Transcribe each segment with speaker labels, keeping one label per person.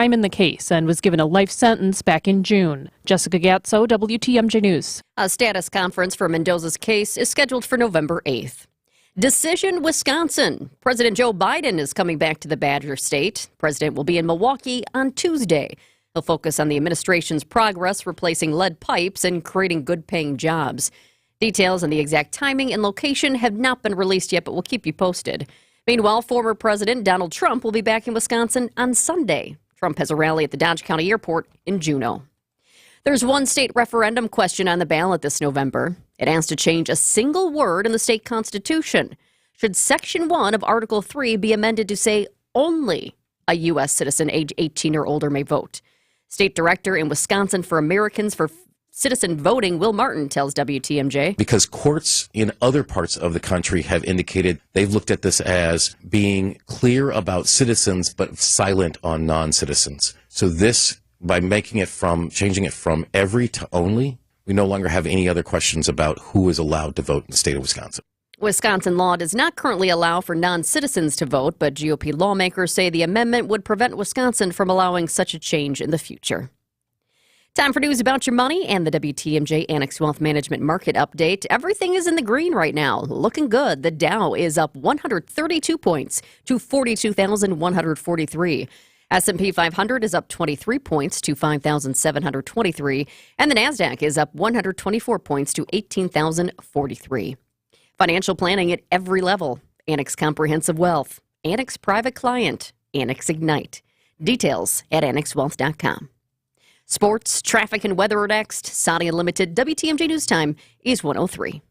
Speaker 1: crime in the case and was given a life sentence back in June. Jessica Gatso, WTMJ News.
Speaker 2: A status conference for Mendoza's case is scheduled for November 8th. Decision Wisconsin. President Joe Biden is coming back to the Badger State. The president will be in Milwaukee on Tuesday. He'll focus on the administration's progress replacing lead pipes and creating good-paying jobs. Details on the exact timing and location have not been released yet, but we'll keep you posted. Meanwhile, former President Donald Trump will be back in Wisconsin on Sunday. Trump has a rally at the Dodge County Airport in Juneau. There's one state referendum question on the ballot this November. It asks to change a single word in the state constitution. Should Section 1 of Article 3 be amended to say only a U.S. citizen age 18 or older may vote? State Director in Wisconsin for Americans for Citizen Voting, Will Martin, tells WTMJ.
Speaker 3: Because courts in other parts of the country have indicated they've looked at this as being clear about citizens but silent on non-citizens. So this, by changing it from every to only, we no longer have any other questions about who is allowed to vote in the state of Wisconsin.
Speaker 2: Wisconsin law does not currently allow for non-citizens to vote, but GOP lawmakers say the amendment would prevent Wisconsin from allowing such a change in the future. Time for news about your money and the WTMJ Annex Wealth Management Market Update. Everything is in the green right now. Looking good. The Dow is up 132 points to 42,143. S&P 500 is up 23 points to 5,723. And the NASDAQ is up 124 points to 18,043. Financial planning at every level. Annex Comprehensive Wealth. Annex Private Client. Annex Ignite. Details at annexwealth.com. Sports, traffic, and weather are next. Saudi Unlimited WTMJ News Time is 1:03.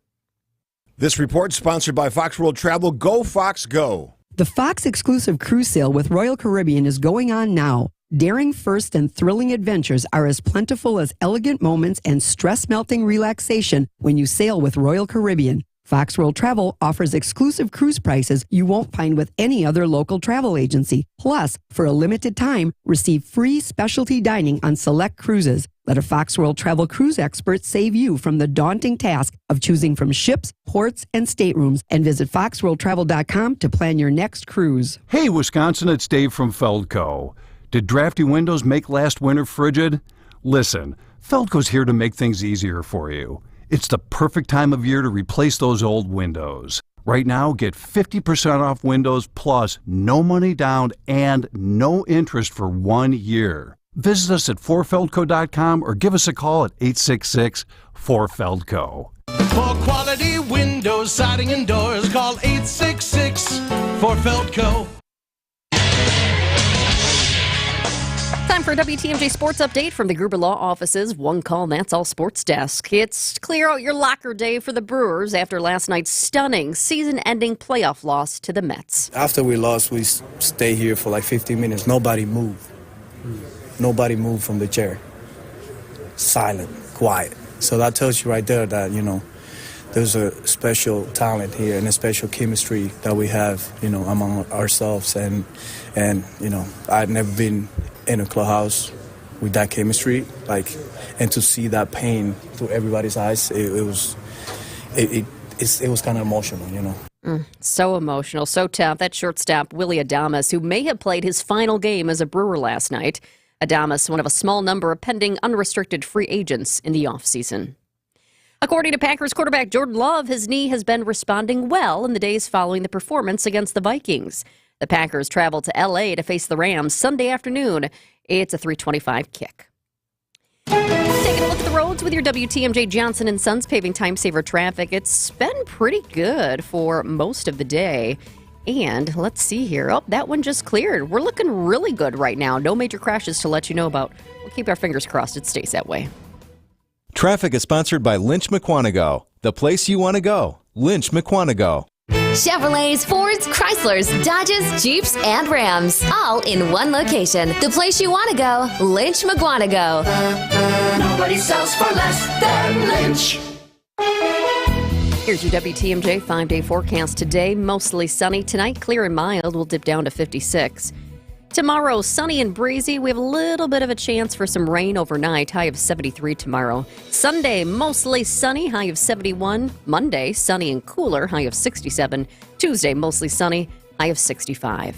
Speaker 4: This report sponsored by Fox World Travel. Go, Fox, go.
Speaker 5: The Fox exclusive cruise sale with Royal Caribbean is going on now. Daring first and thrilling adventures are as plentiful as elegant moments and stress-melting relaxation when you sail with Royal Caribbean. Fox World Travel offers exclusive cruise prices you won't find with any other local travel agency. Plus, for a limited time, receive free specialty dining on select cruises. Let a Fox World Travel cruise expert save you from the daunting task of choosing from ships, ports, and staterooms. And visit foxworldtravel.com to plan your next cruise.
Speaker 6: Hey, Wisconsin, it's Dave from Feldco. Did drafty windows make last winter frigid? Listen, Feldco's here to make things easier for you. It's the perfect time of year to replace those old windows. Right now, get 50% off windows plus no money down and no interest for 1 year. Visit us at 4feldco.com or give us a call at 866-4FELDCO.
Speaker 7: For quality windows, siding, and doors, call 866-4FELDCO.
Speaker 2: Time for a WTMJ Sports Update from the Gruber Law Office's One Call, That's All Sports Desk. It's clear out your locker day for the Brewers after last night's stunning season-ending playoff loss to the Mets.
Speaker 8: After we lost, we stayed here for like 15 minutes. Nobody moved. Nobody moved from the chair. Silent, quiet. So that tells you right there that, there's a special talent here and a special chemistry that we have, among ourselves. And I've never been in a clubhouse with that chemistry, and to see that pain through everybody's eyes, it was kind of emotional,
Speaker 2: So emotional, so tough. That shortstop, Willie Adames, who may have played his final game as a Brewer last night. Adames, one of a small number of pending unrestricted free agents in the offseason. According to Packers quarterback Jordan Love, his knee has been responding well in the days following the performance against the Vikings. The Packers travel to L.A. to face the Rams Sunday afternoon. It's a 3:25 kick. Taking a look at the roads with your WTMJ Johnson & Sons paving time saver traffic. It's been pretty good for most of the day. And let's see here. Oh, that one just cleared. We're looking really good right now. No major crashes to let you know about. We'll keep our fingers crossed it stays that way.
Speaker 9: Traffic is sponsored by Lynch McQuanago. The place you want to go. Lynch McQuanago.
Speaker 10: Chevrolets, Fords, Chryslers, Dodges, Jeeps, and Rams. All in one location. The place you want to go. Lynch McQuanago.
Speaker 7: Nobody sells for less than Lynch.
Speaker 2: Here's your WTMJ 5-day forecast today. Mostly sunny tonight. Clear and mild. We'll dip down to 56. Tomorrow, sunny and breezy. We have a little bit of a chance for some rain overnight. High of 73 tomorrow. Sunday, mostly sunny. High of 71. Monday, sunny and cooler. High of 67. Tuesday, mostly sunny. High of 65.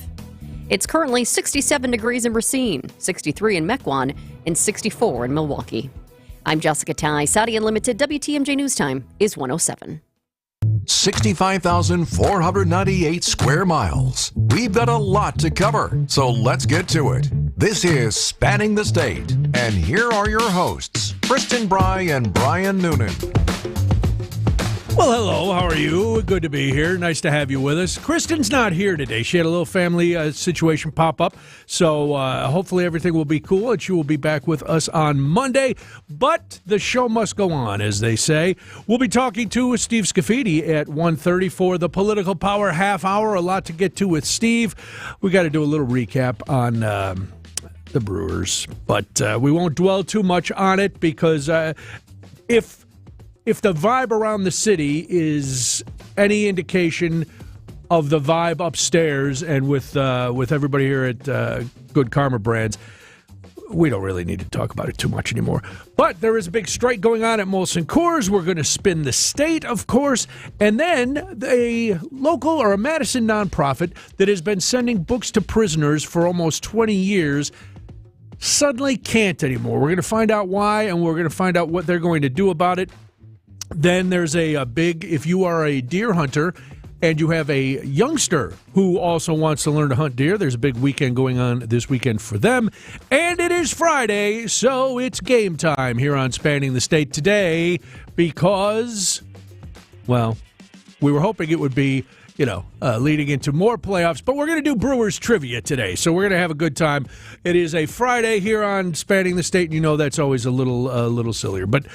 Speaker 2: It's currently 67 degrees in Racine, 63 in Mequon, and 64 in Milwaukee. I'm Jessica Ty. Saudi Unlimited WTMJ News Time is 107.
Speaker 11: 65,498 square miles. We've got a lot to cover, so let's get to it. This is Spanning the State, and here are your hosts, Kristen Bry and Brian Noonan.
Speaker 12: Well, hello. How are you? Good to be here. Nice to have you with us. Kristen's not here today. She had a little family situation pop up, so hopefully everything will be cool, and she will be back with us on Monday. But the show must go on, as they say. We'll be talking to Steve Scafidi at 1:30 for the Political Power Half Hour. A lot to get to with Steve. We got to do a little recap on the Brewers, but we won't dwell too much on it because if the vibe around the city is any indication of the vibe upstairs and with everybody here at Good Karma Brands, we don't really need to talk about it too much anymore. But there is a big strike going on at Molson Coors. We're going to spin the state, of course. And then a local or a Madison nonprofit that has been sending books to prisoners for almost 20 years suddenly can't anymore. We're going to find out why, and we're going to find out what they're going to do about it. Then there's a big, if you are a deer hunter and you have a youngster who also wants to learn to hunt deer, there's a big weekend going on this weekend for them. And it is Friday, so it's game time here on Spanning the State today because, well, we were hoping it would be, leading into more playoffs, but we're going to do Brewers trivia today, so we're going to have a good time. It is a Friday here on Spanning the State, and that's always a little sillier. But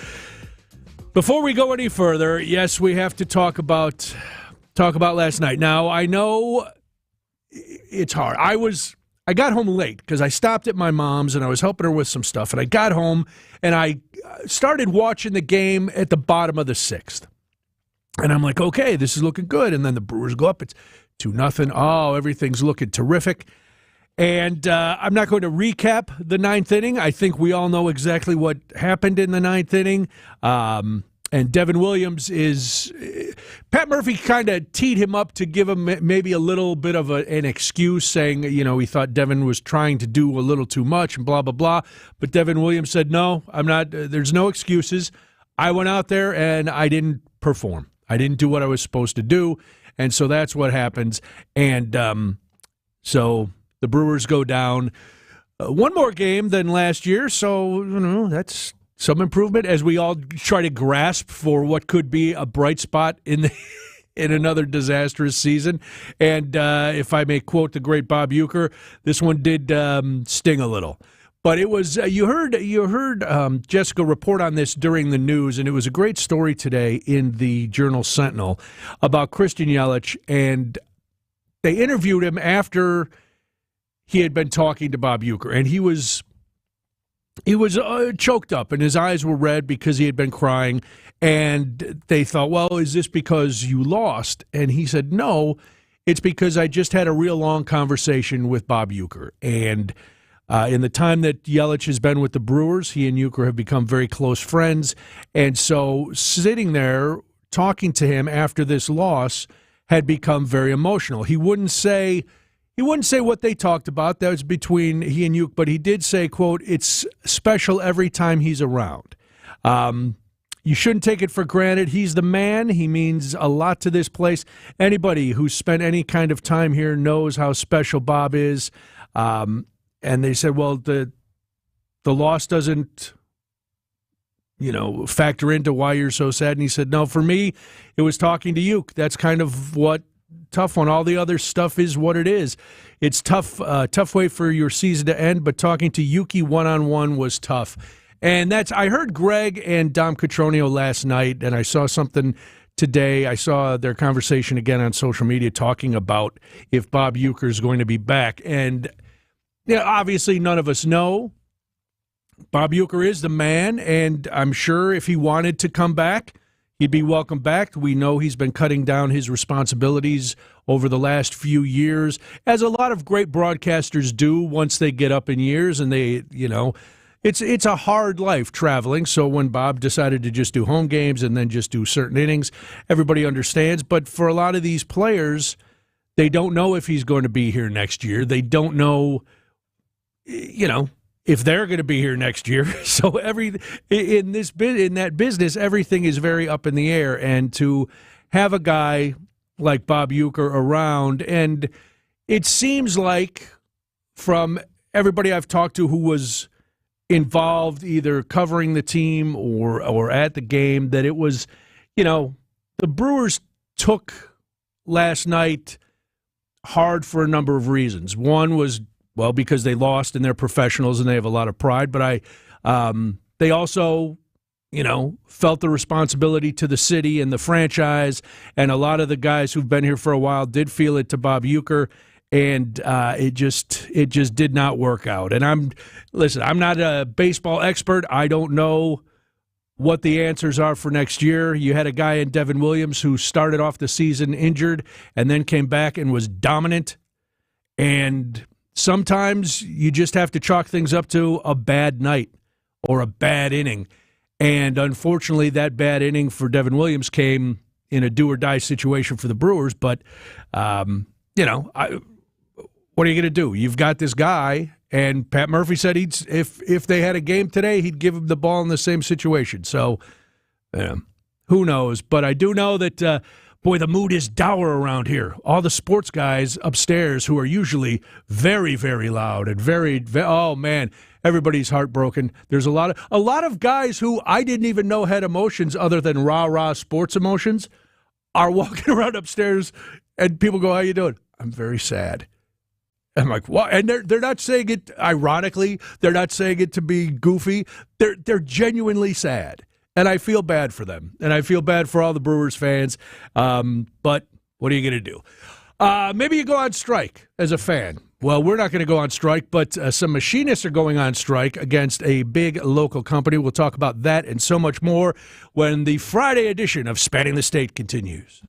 Speaker 12: before we go any further, yes, we have to talk about last night. Now, I know it's hard. I got home late because I stopped at my mom's and I was helping her with some stuff. And I got home and I started watching the game at the bottom of the sixth. And I'm like, okay, this is looking good. And then the Brewers go up. It's 2-0. Oh, everything's looking terrific. And I'm not going to recap the ninth inning. I think we all know exactly what happened in the ninth inning. And Devin Williams Pat Murphy kind of teed him up to give him maybe a little bit of an excuse, saying, he thought Devin was trying to do a little too much and blah, blah, blah. But Devin Williams said, no, I'm not. There's no excuses. I went out there and I didn't perform. I didn't do what I was supposed to do. And so that's what happens. And so the Brewers go down one more game than last year, so that's some improvement as we all try to grasp for what could be a bright spot in another disastrous season. And if I may quote the great Bob Uecker, this one did sting a little. But it was you heard Jessica report on this during the news, and it was a great story today in the Journal-Sentinel about Christian Yelich, and they interviewed him after he had been talking to Bob Uecker, and he was choked up, and his eyes were red because he had been crying, and they thought, well, is this because you lost? And he said, no, it's because I just had a real long conversation with Bob Uecker, and in the time that Yelich has been with the Brewers, he and Uecker have become very close friends, and so sitting there talking to him after this loss had become very emotional. He wouldn't say what they talked about. That was between he and Uecker, but he did say, quote, it's special every time he's around. You shouldn't take it for granted. He's the man. He means a lot to this place. Anybody who's spent any kind of time here knows how special Bob is. And they said, well, the loss doesn't, factor into why you're so sad. And he said, no, for me, it was talking to Uecker. That's kind of what tough one. All the other stuff is what it is. It's tough way for your season to end, but talking to Yuki one-on-one was tough. And I heard Greg and Dom Cotroneo last night, and I saw something today. I saw their conversation again on social media talking about if Bob Uecker is going to be back. And obviously none of us know. Bob Uecker is the man, and I'm sure if he wanted to come back, he'd be welcome back. We know he's been cutting down his responsibilities over the last few years, as a lot of great broadcasters do once they get up in years, and it's a hard life traveling. So when Bob decided to just do home games and then just do certain innings, everybody understands. But for a lot of these players, They don't know if he's going to be here next year. They don't know, if they're going to be here next year. So in that business, everything is very up in the air. And to have a guy like Bob Uecker around, and it seems like from everybody I've talked to who was involved either covering the team or at the game, that it was, the Brewers took last night hard for a number of reasons. One was, because they lost and they're professionals and they have a lot of pride, but they also, felt the responsibility to the city and the franchise, and a lot of the guys who've been here for a while did feel it to Bob Uecker, and it just did not work out. And I'm not a baseball expert. I don't know what the answers are for next year. You had a guy in Devin Williams who started off the season injured and then came back and was dominant. And sometimes you just have to chalk things up to a bad night or a bad inning. And unfortunately, that bad inning for Devin Williams came in a do-or-die situation for the Brewers. But, what are you going to do? You've got this guy. And Pat Murphy said if they had a game today, he'd give him the ball in the same situation. So, who knows? But I do know that, the mood is dour around here. All the sports guys upstairs who are usually very, very loud and oh, man, everybody's heartbroken. There's a lot of guys who I didn't even know had emotions other than rah-rah sports emotions are walking around upstairs, and people go, "How you doing?" "I'm very sad." I'm like, what? And they're not saying it ironically. They're not saying it to be goofy. They're genuinely sad, and I feel bad for them, and I feel bad for all the Brewers fans. But what are you going to do? Maybe you go on strike as a fan. Well, we're not going to go on strike, but some machinists are going on strike against a big local company. We'll talk about that and so much more when the Friday edition of Spanning the State continues.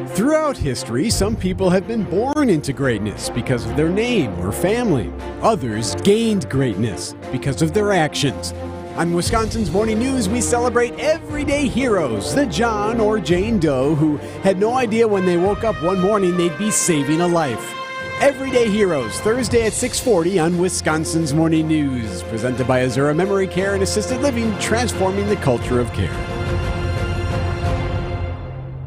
Speaker 13: Throughout history, some people have been born into greatness because of their name or family. Others gained greatness because of their actions. On Wisconsin's Morning News, we celebrate everyday heroes, the John or Jane Doe who had no idea when they woke up one morning they'd be saving a life. Everyday Heroes, Thursday at 6:40 on Wisconsin's Morning News. Presented by Azura Memory Care and Assisted Living, transforming the culture of care.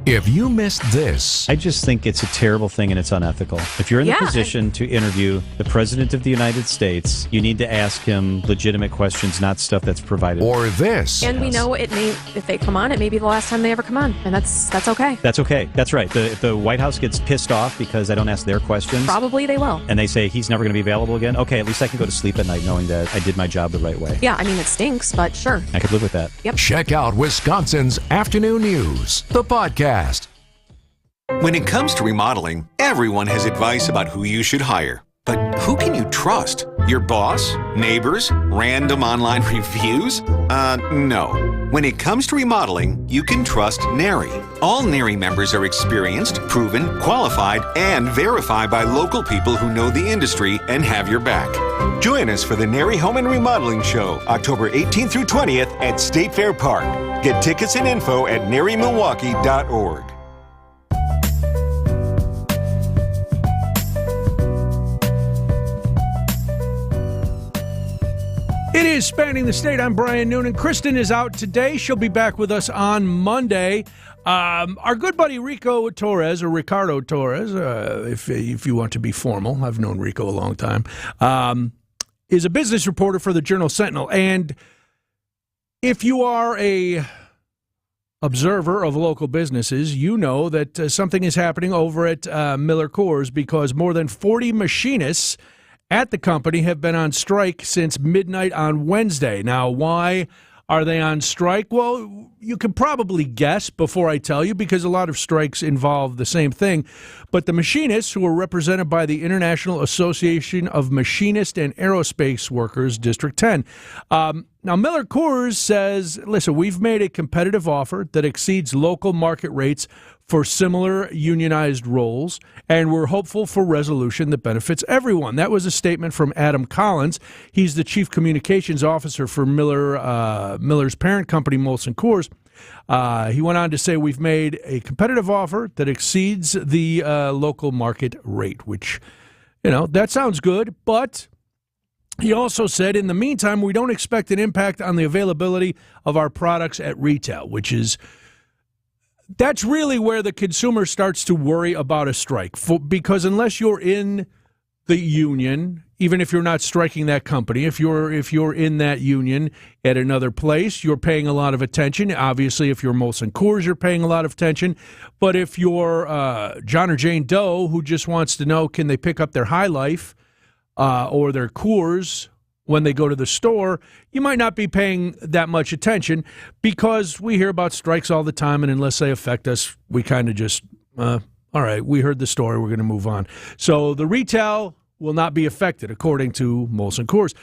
Speaker 11: If you missed this,
Speaker 14: I just think it's a terrible thing and it's unethical. If you're in the position to interview the President of the United States, you need to ask him legitimate questions, not stuff that's provided.
Speaker 11: Or this.
Speaker 15: And we know if they come on, it may be the last time they ever come on, and that's okay.
Speaker 14: That's okay. That's right. The White House gets pissed off because I don't ask their questions.
Speaker 15: Probably they will.
Speaker 14: And they say he's never going to be available again. Okay, at least I can go to sleep at night knowing that I did my job the right way.
Speaker 15: Yeah, I mean, it stinks, but sure.
Speaker 14: I could live with that.
Speaker 15: Yep.
Speaker 11: Check out Wisconsin's Afternoon News, the podcast.
Speaker 16: When it comes to remodeling, everyone has advice about who you should hire. But who can you trust? Your boss? Neighbors? Random online reviews? No. When it comes to remodeling, you can trust NARI. All NARI members are experienced, proven, qualified, and verified by local people who know the industry and have your back. Join us for the NARI Home and Remodeling Show, October 18th through 20th at State Fair Park. Get tickets and info at narimilwaukee.org.
Speaker 12: It is Spanning the State. I'm Brian Noonan. Kristen is out today. She'll be back with us on Monday. Our good buddy Rico Torres, or Ricardo Torres, if you want to be formal, I've known Rico a long time, is a business reporter for the Journal-Sentinel. And if you are a observer of local businesses, you know that something is happening over at Miller Coors, because more than 40 machinists at the company have been on strike since midnight on Wednesday. Now, why are they on strike? Well, you can probably guess before I tell you, because a lot of strikes involve the same thing. But the machinists, who are represented by the International Association of Machinist and Aerospace Workers, District 10. Now, Miller Coors says, listen, we've made a competitive offer that exceeds local market rates for similar unionized roles, and we're hopeful for resolution that benefits everyone. That was a statement from Adam Collins. He's the chief communications officer for Miller's parent company, Molson Coors. He went on to say, we've made a competitive offer that exceeds the local market rate, which, that sounds good. But he also said, in the meantime, we don't expect an impact on the availability of our products at retail, that's really where the consumer starts to worry about a strike. Because unless you're in the union, even if you're not striking that company, if you're in that union at another place, you're paying a lot of attention. Obviously, if you're Molson Coors, you're paying a lot of attention. But if you're John or Jane Doe who just wants to know, can they pick up their High Life or their Coors when they go to the store, you might not be paying that much attention because we hear about strikes all the time, and unless they affect us, we kind of just, all right, we heard the story, we're going to move on. So the retail will not be affected, according to Molson Coors.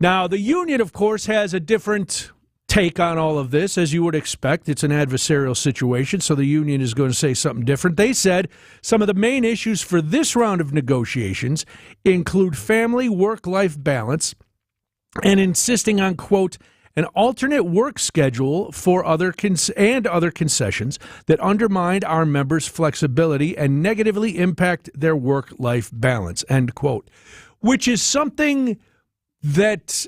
Speaker 12: Now, the union, of course, has a different take on all of this, as you would expect. It's an adversarial situation, so the union is going to say something different. They said some of the main issues for this round of negotiations include family work-life balance and insisting on, quote, an alternate work schedule for other concessions that undermine our members' flexibility and negatively impact their work-life balance, end quote, which is something that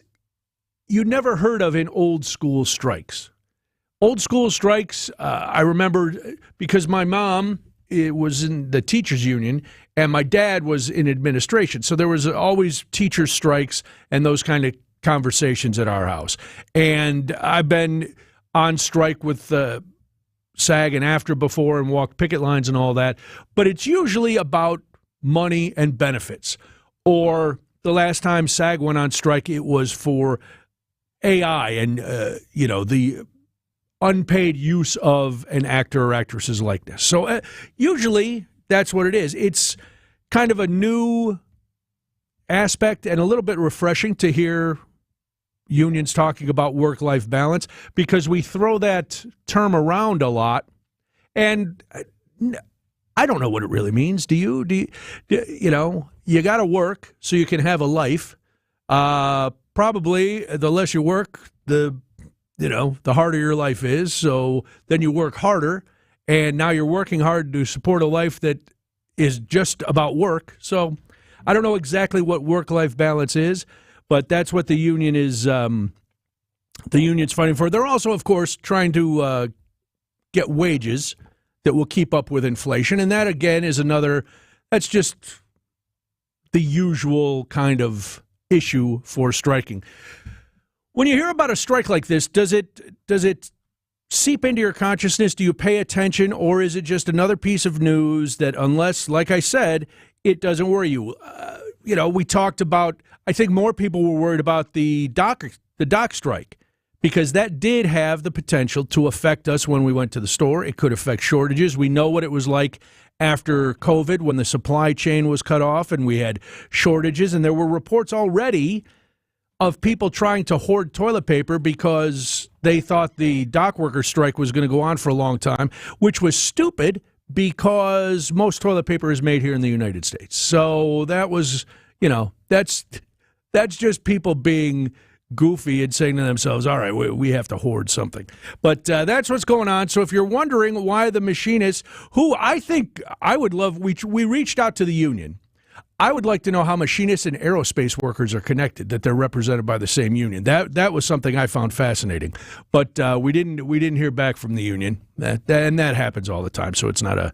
Speaker 12: you never heard of in old school strikes. Old school strikes, I remember because my mom was in the teachers union and my dad was in administration. So there was always teacher strikes and those kind of conversations at our house. And I've been on strike with SAG and AFTRA before and walked picket lines and all that. But it's usually about money and benefits. Or the last time SAG went on strike, it was for AI and, the unpaid use of an actor or actress's likeness. So usually that's what it is. It's kind of a new aspect and a little bit refreshing to hear unions talking about work-life balance because we throw that term around a lot. And I don't know what it really means. Do you? You got to work so you can have a life. Probably the less you work, the harder your life is. So then you work harder, and now you're working hard to support a life that is just about work. So I don't know exactly what work-life balance is, but that's what the union is. The union's fighting for. They're also, of course, trying to get wages that will keep up with inflation, and that again is another. That's just the usual kind of issue for striking. When you hear about a strike like this, does it seep into your consciousness? Do you pay attention, or is it just another piece of news that, unless, like I said, it doesn't worry you? We talked about. I think more people were worried about the dock strike because that did have the potential to affect us when we went to the store. It could affect shortages. We know what it was like after COVID when the supply chain was cut off and we had shortages, and there were reports already of people trying to hoard toilet paper because they thought the dock worker strike was going to go on for a long time, which was stupid because most toilet paper is made here in the United States. So that was, that's just people being goofy and saying to themselves, all right, we have to hoard something. But that's what's going on. So if you're wondering why the machinists, who I think I would love, we reached out to the union. I would like to know how machinists and aerospace workers are connected, that they're represented by the same union. That was something I found fascinating. But we didn't hear back from the union. And that happens all the time, so it's not a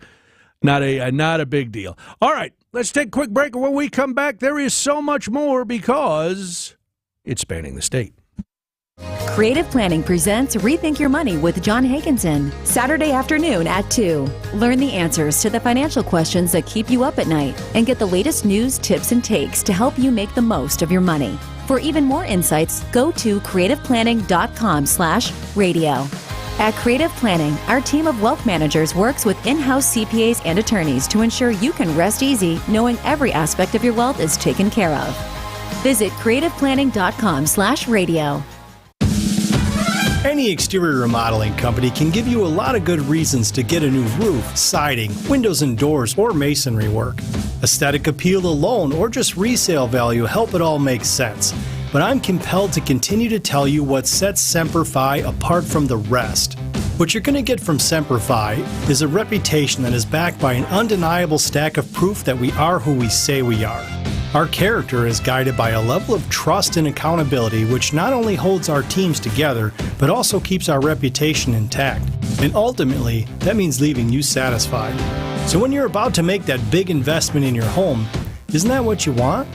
Speaker 12: big deal. All right, let's take a quick break. When we come back, there is so much more because it's spanning the state.
Speaker 17: Creative Planning presents Rethink Your Money with John Hagenson, Saturday afternoon at 2. Learn the answers to the financial questions that keep you up at night and get the latest news, tips, and takes to help you make the most of your money. For even more insights, go to creativeplanning.com/radio. At Creative Planning, our team of wealth managers works with in-house CPAs and attorneys to ensure you can rest easy knowing every aspect of your wealth is taken care of. Visit creativeplanning.com/radio.
Speaker 18: Any exterior remodeling company can give you a lot of good reasons to get a new roof, siding, windows and doors, or masonry work. Aesthetic appeal alone or just resale value help it all make sense. But I'm compelled to continue to tell you what sets Semper Fi apart from the rest. What you're going to get from Semper Fi is a reputation that is backed by an undeniable stack of proof that we are who we say we are. Our character is guided by a level of trust and accountability which not only holds our teams together, but also keeps our reputation intact. And ultimately, that means leaving you satisfied. So when you're about to make that big investment in your home, isn't that what you want?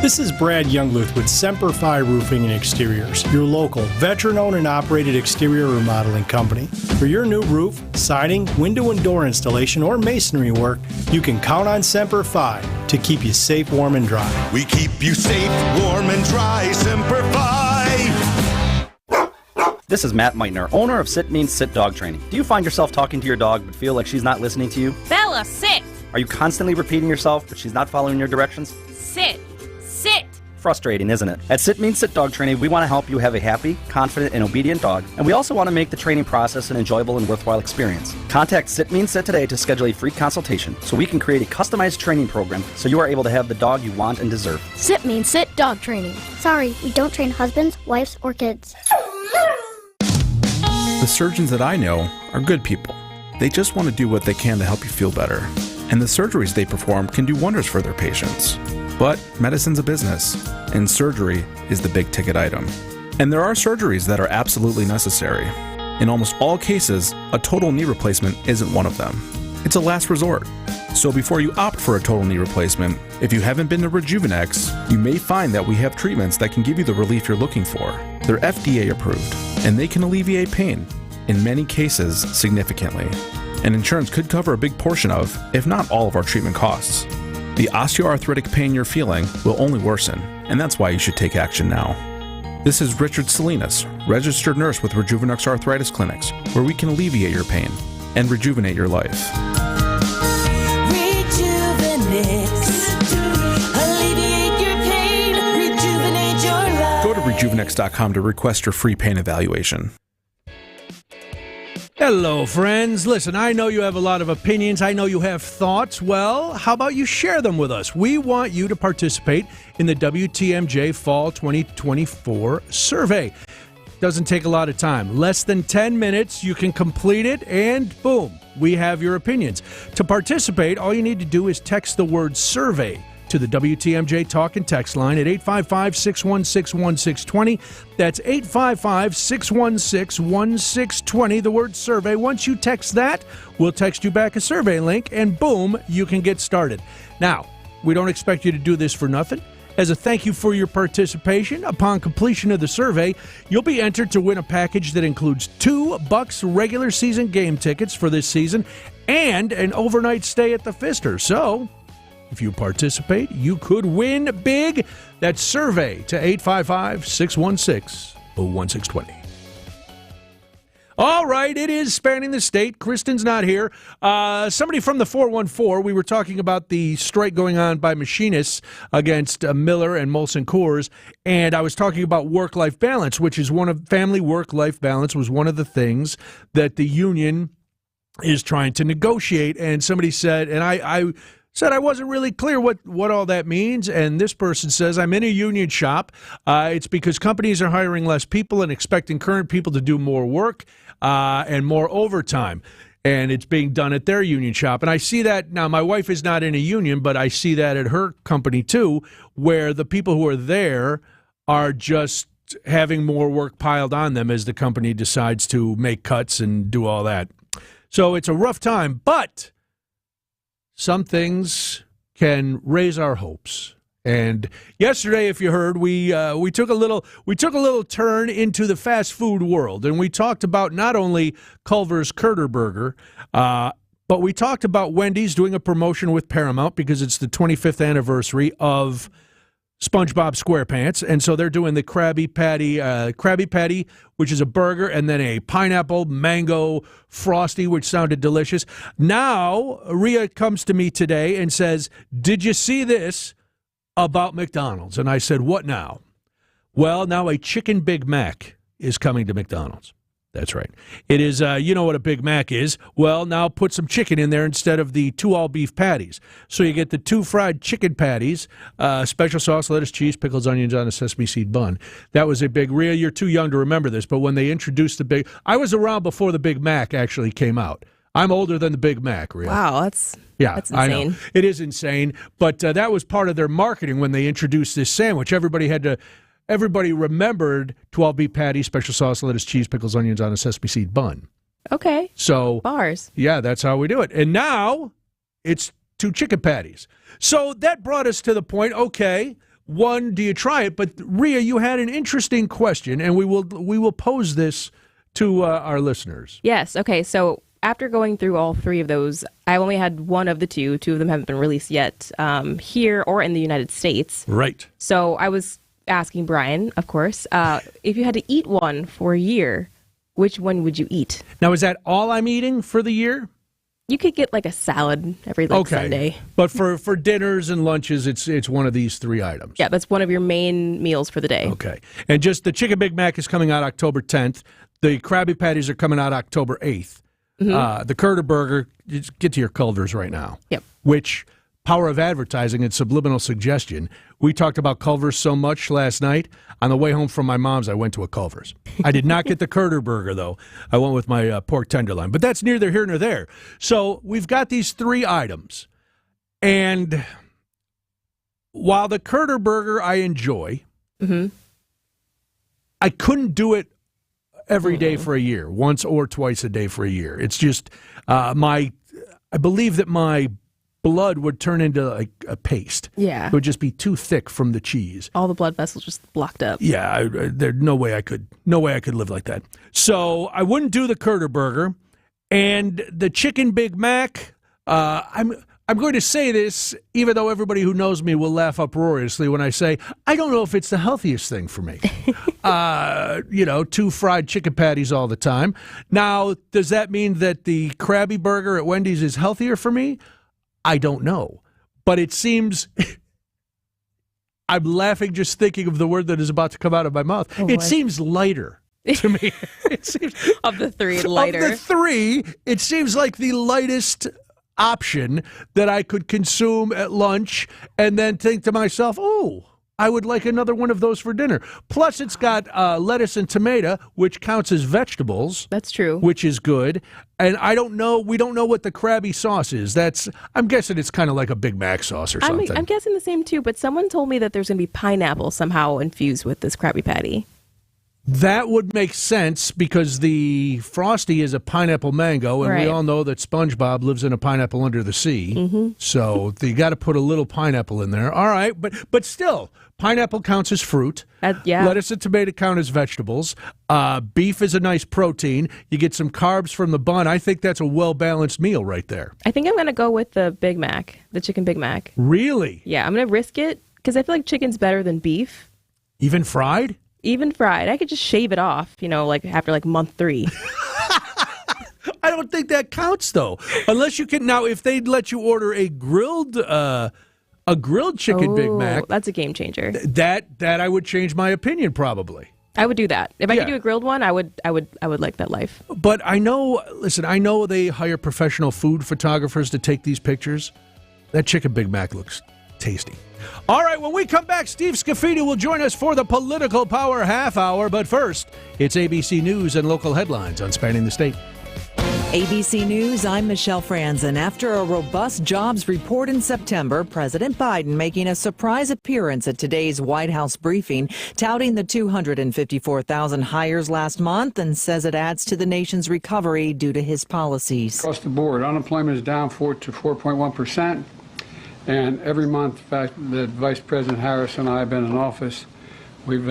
Speaker 18: This is Brad Youngluth with Semper Fi Roofing and Exteriors, your local, veteran-owned and operated exterior remodeling company. For your new roof, siding, window and door installation, or masonry work, you can count on Semper Fi to keep you safe, warm, and dry.
Speaker 19: We keep you safe, warm, and dry. Semper Fi!
Speaker 20: This is Matt Meitner, owner of Sit Means Sit Dog Training. Do you find yourself talking to your dog but feel like she's not listening to you?
Speaker 21: Bella, sit!
Speaker 20: Are you constantly repeating yourself but she's not following your directions?
Speaker 21: Sit! Sit!
Speaker 20: Frustrating, isn't it? At Sit Means Sit Dog Training, we want to help you have a happy, confident, and obedient dog, and we also want to make the training process an enjoyable and worthwhile experience. Contact Sit Means Sit today to schedule a free consultation so we can create a customized training program so you are able to have the dog you want and deserve.
Speaker 22: Sit Means Sit Dog Training. Sorry, we don't train husbands, wives, or kids.
Speaker 23: The surgeons that I know are good people. They just want to do what they can to help you feel better. And the surgeries they perform can do wonders for their patients. But medicine's a business, and surgery is the big ticket item. And there are surgeries that are absolutely necessary. In almost all cases, a total knee replacement isn't one of them. It's a last resort. So before you opt for a total knee replacement, if you haven't been to Rejuvenex, you may find that we have treatments that can give you the relief you're looking for. They're FDA approved, and they can alleviate pain, in many cases significantly. And insurance could cover a big portion of, if not all of our treatment costs. The osteoarthritic pain you're feeling will only worsen, and that's why you should take action now. This is Richard Salinas, registered nurse with Rejuvenex Arthritis Clinics, where we can alleviate your pain and rejuvenate your life.
Speaker 7: Alleviate your pain, rejuvenate your life.
Speaker 23: Go to rejuvenex.com to request your free pain evaluation.
Speaker 12: Hello, friends. Listen, I know you have a lot of opinions. I know you have thoughts. Well, how about you share them with us? We want you to participate in the WTMJ Fall 2024 survey. Doesn't take a lot of time. Less than 10 minutes. You can complete it, and boom, we have your opinions. To participate, all you need to do is text the word survey to the WTMJ talk and text line at 855-616-1620. That's 855-616-1620, the word survey. Once you text that, we'll text you back a survey link, and boom, you can get started. Now, we don't expect you to do this for nothing. As a thank you for your participation, upon completion of the survey, you'll be entered to win a package that includes $2 regular season game tickets for this season and an overnight stay at the Pfister. So, if you participate, you could win big. That's survey to 855-616-1620. All right, it is Spanning the State. Kristen's not here. Somebody from the 414, we were talking about the strike going on by machinists against Miller and Molson Coors, and I was talking about work-life balance, which is family work-life balance was one of the things that the union is trying to negotiate. And somebody said, and I said I wasn't really clear what all that means, and this person says, I'm in a union shop. It's because companies are hiring less people and expecting current people to do more work and more overtime, and it's being done at their union shop. And I see that now. My wife is not in a union, but I see that at her company too, where the people who are there are just having more work piled on them as the company decides to make cuts and do all that. So it's a rough time, but some things can raise our hopes. And yesterday, if you heard, we took a little turn into the fast food world, and we talked about not only Culver's Curter Burger, but we talked about Wendy's doing a promotion with Paramount because it's the 25th anniversary of SpongeBob SquarePants, and so they're doing the Krabby Patty, which is a burger, and then a pineapple mango frosty, which sounded delicious. Now, Rhea comes to me today and says, did you see this about McDonald's? And I said, what now? Well, now a chicken Big Mac is coming to McDonald's. That's right. It is, you know what a Big Mac is. Well, now put some chicken in there instead of the 2 all-beef patties. So you get the 2 fried chicken patties, special sauce, lettuce, cheese, pickles, onions on a sesame seed bun. That was a big, Rhea, you're too young to remember this, but when they introduced I was around before the Big Mac actually came out. I'm older than the Big Mac, Rhea.
Speaker 15: Wow, that's insane.
Speaker 12: I know. It is insane, but that was part of their marketing when they introduced this sandwich. Everybody remembered 12 beef patty, special sauce, lettuce, cheese, pickles, onions on a sesame seed bun.
Speaker 15: Okay.
Speaker 12: So
Speaker 15: bars.
Speaker 12: Yeah, that's how we do it. And now it's 2 chicken patties. So that brought us to the point, okay, 1, do you try it? But Rhea, you had an interesting question, and we will pose this to our listeners.
Speaker 15: Yes. Okay. So after going through all 3 of those, I only had 1 of the 2. 2 of them haven't been released yet here or in the United States.
Speaker 12: Right.
Speaker 15: So I was asking Brian, of course, if you had to eat one for a year, which one would you eat?
Speaker 12: Now, is that all I'm eating for the year?
Speaker 15: You could get like a salad every Sunday.
Speaker 12: But for dinners and lunches, it's one of these 3 items.
Speaker 15: Yeah, that's one of your main meals for the day.
Speaker 12: Okay. And just the Chicken Big Mac is coming out October 10th. The Krabby Patties are coming out October 8th.
Speaker 15: Mm-hmm.
Speaker 12: The Curder Burger, just get to your Culver's right now.
Speaker 15: Yep.
Speaker 12: Which, power of advertising and subliminal suggestion. We talked about Culver's so much last night. On the way home from my mom's, I went to a Culver's. I did not get the Curder Burger, though. I went with my pork tenderloin. But that's neither here nor there. So we've got these 3 items. And while the Curder Burger I enjoy, I couldn't do it every day for a year, once or twice a day for a year. It's just I believe that my blood would turn into like a paste.
Speaker 15: Yeah.
Speaker 12: It would just be too thick from the cheese.
Speaker 15: All the blood vessels just blocked up.
Speaker 12: Yeah, there's no way I could live like that. So I wouldn't do the Curder Burger. And the Chicken Big Mac, I'm going to say this, even though everybody who knows me will laugh uproariously when I say, I don't know if it's the healthiest thing for me. 2 fried chicken patties all the time. Now, does that mean that the Krabby Burger at Wendy's is healthier for me? I don't know. But it seems... I'm laughing just thinking of the word that is about to come out of my mouth. It seems lighter to me. It seems,
Speaker 15: of the 3, lighter.
Speaker 12: Of the 3, it seems like the lightest option that I could consume at lunch and then think to myself, oh, I would like another one of those for dinner. Plus, it's got lettuce and tomato, which counts as vegetables.
Speaker 15: That's true.
Speaker 12: Which is good. And we don't know what the Krabby sauce is. I'm guessing it's kind of like a Big Mac sauce or something.
Speaker 15: I'm guessing the same too, but someone told me that there's going to be pineapple somehow infused with this Krabby Patty.
Speaker 12: That would make sense because the Frosty is a pineapple mango, and we all know that SpongeBob lives in a pineapple under the sea. Mm-hmm. So you got to put a little pineapple in there. All right, but still, pineapple counts as fruit.
Speaker 15: Yeah.
Speaker 12: Lettuce and tomato count as vegetables. Beef is a nice protein. You get some carbs from the bun. I think that's a well-balanced meal right there.
Speaker 15: I think I'm going to go with the Big Mac, the Chicken Big Mac.
Speaker 12: Really?
Speaker 15: Yeah, I'm going to risk it because I feel like chicken's better than beef.
Speaker 12: Even fried?
Speaker 15: Even fried. I could just shave it off, after month 3.
Speaker 12: I don't think that counts, though. Unless you can, now, if they'd let you order a grilled chicken Big Mac.
Speaker 15: That's a game changer.
Speaker 12: That I would change my opinion, probably.
Speaker 15: I would do that. If I could do a grilled one, I would like that life.
Speaker 12: But I know they hire professional food photographers to take these pictures. That Chicken Big Mac looks tasty. All right, when we come back, Steve Scafidi will join us for the Political Power Half Hour. But first, it's ABC News and local headlines on Spanning the State.
Speaker 1: ABC News, I'm Michelle Franzen. After a robust jobs report in September, President Biden making a surprise appearance at today's White House briefing, touting the 254,000 hires last month and says it adds to the nation's recovery due to his policies.
Speaker 3: Across the board, unemployment is down 4.1%. And every month, in fact, that Vice President Harris and I have been in office, we've